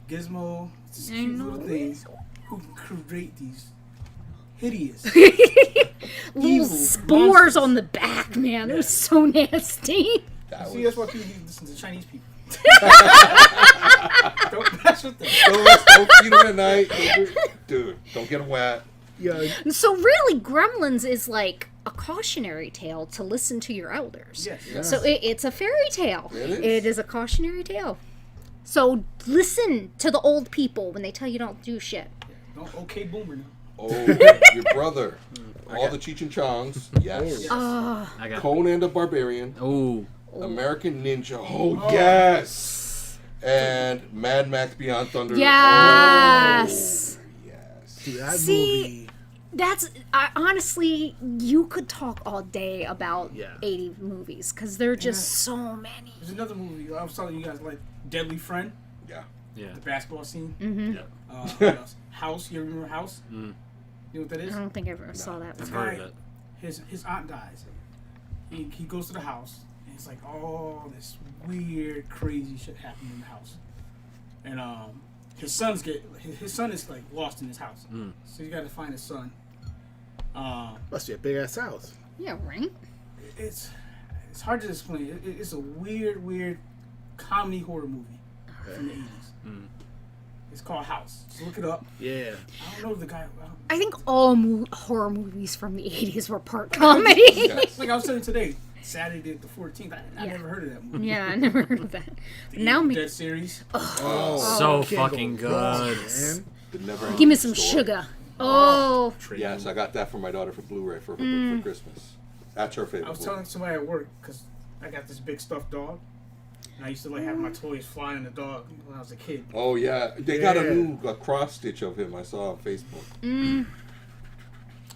Gizmo, these I cute know. little things who can create these hideous. Little Evil spores monsters. on the back, man. It was so nasty. That See, was, that's why people listen to Chinese people. Don't mess with them. don't feed them at night. Dude, don't get them wet. Yeah, So really, Gremlins is like a cautionary tale to listen to your elders. Yes. Yes. So it's a fairy tale. It is. It is a cautionary tale. So listen to the old people when they tell you don't do shit. Don't okay boomer now. Oh, your brother. All the Cheech and Chongs. Yes. Oh, I got. Conan the Barbarian. Oh, American Ninja. Oh, yes. And Mad Max Beyond Thunder. yes. Oh, yes. dude, that See, movie. That's honestly, you could talk all day about Yeah. 80 movies because there are just so many. There's another movie I was telling you guys, like Deadly Friend, Yeah. yeah. the basketball scene. Mm-hmm. What else? House. You remember House? You know what that is? I don't think I ever saw that. I've One. heard of it. His aunt dies. He goes to the house, and it's like all this weird, crazy shit happening in the house. And his son is like lost in his house, so you got to find his son. Must be a big ass house. Yeah, right? It's hard to explain. It's a weird comedy horror movie from the 80s. It's called House. Just look it up. Yeah. I don't know the guy. I think all horror movies from the 80s were part comedy. Yes. Like I was saying today, Saturday the 14th. I never heard of that movie. Yeah, I never heard of that. The Now Evil me, Dead series. Oh, So can't go fucking wrong, good. man. The Never give me some sugar. Oh, Yes, I got that for my daughter for Blu-ray for Christmas. That's her favorite I was movie. telling somebody at work because I got this big stuffed dog. And I used to like have my toys flying the dog when I was a kid. Oh yeah, they got a Yeah. new cross stitch of him. I saw on Facebook.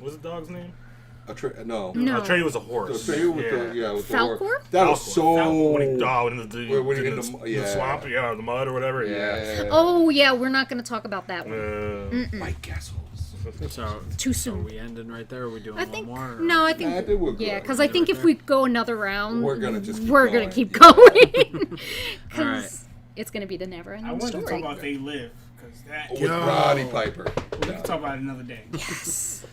What's the dog's name? No. no. Trey was a The horse. trailer with with the Falcor? horse. That was so. When he died in the, When he in get the, the- the yeah. swamp, the mud or whatever. Yeah. Oh, yeah, we're not going to talk about that one. Mike Castles. So, Too are soon. we ending right there? Or are we doing I one think, more? or- no, I Nah, I think, think we're good. yeah, because I think if we go another round, We're gonna just keep we're going. gonna keep Yeah. going. Because Alright. it's going to be the never I ending wanted to talk story. about They Live because that With Yo. Roddy Piper. we can talk about it another day. Yes.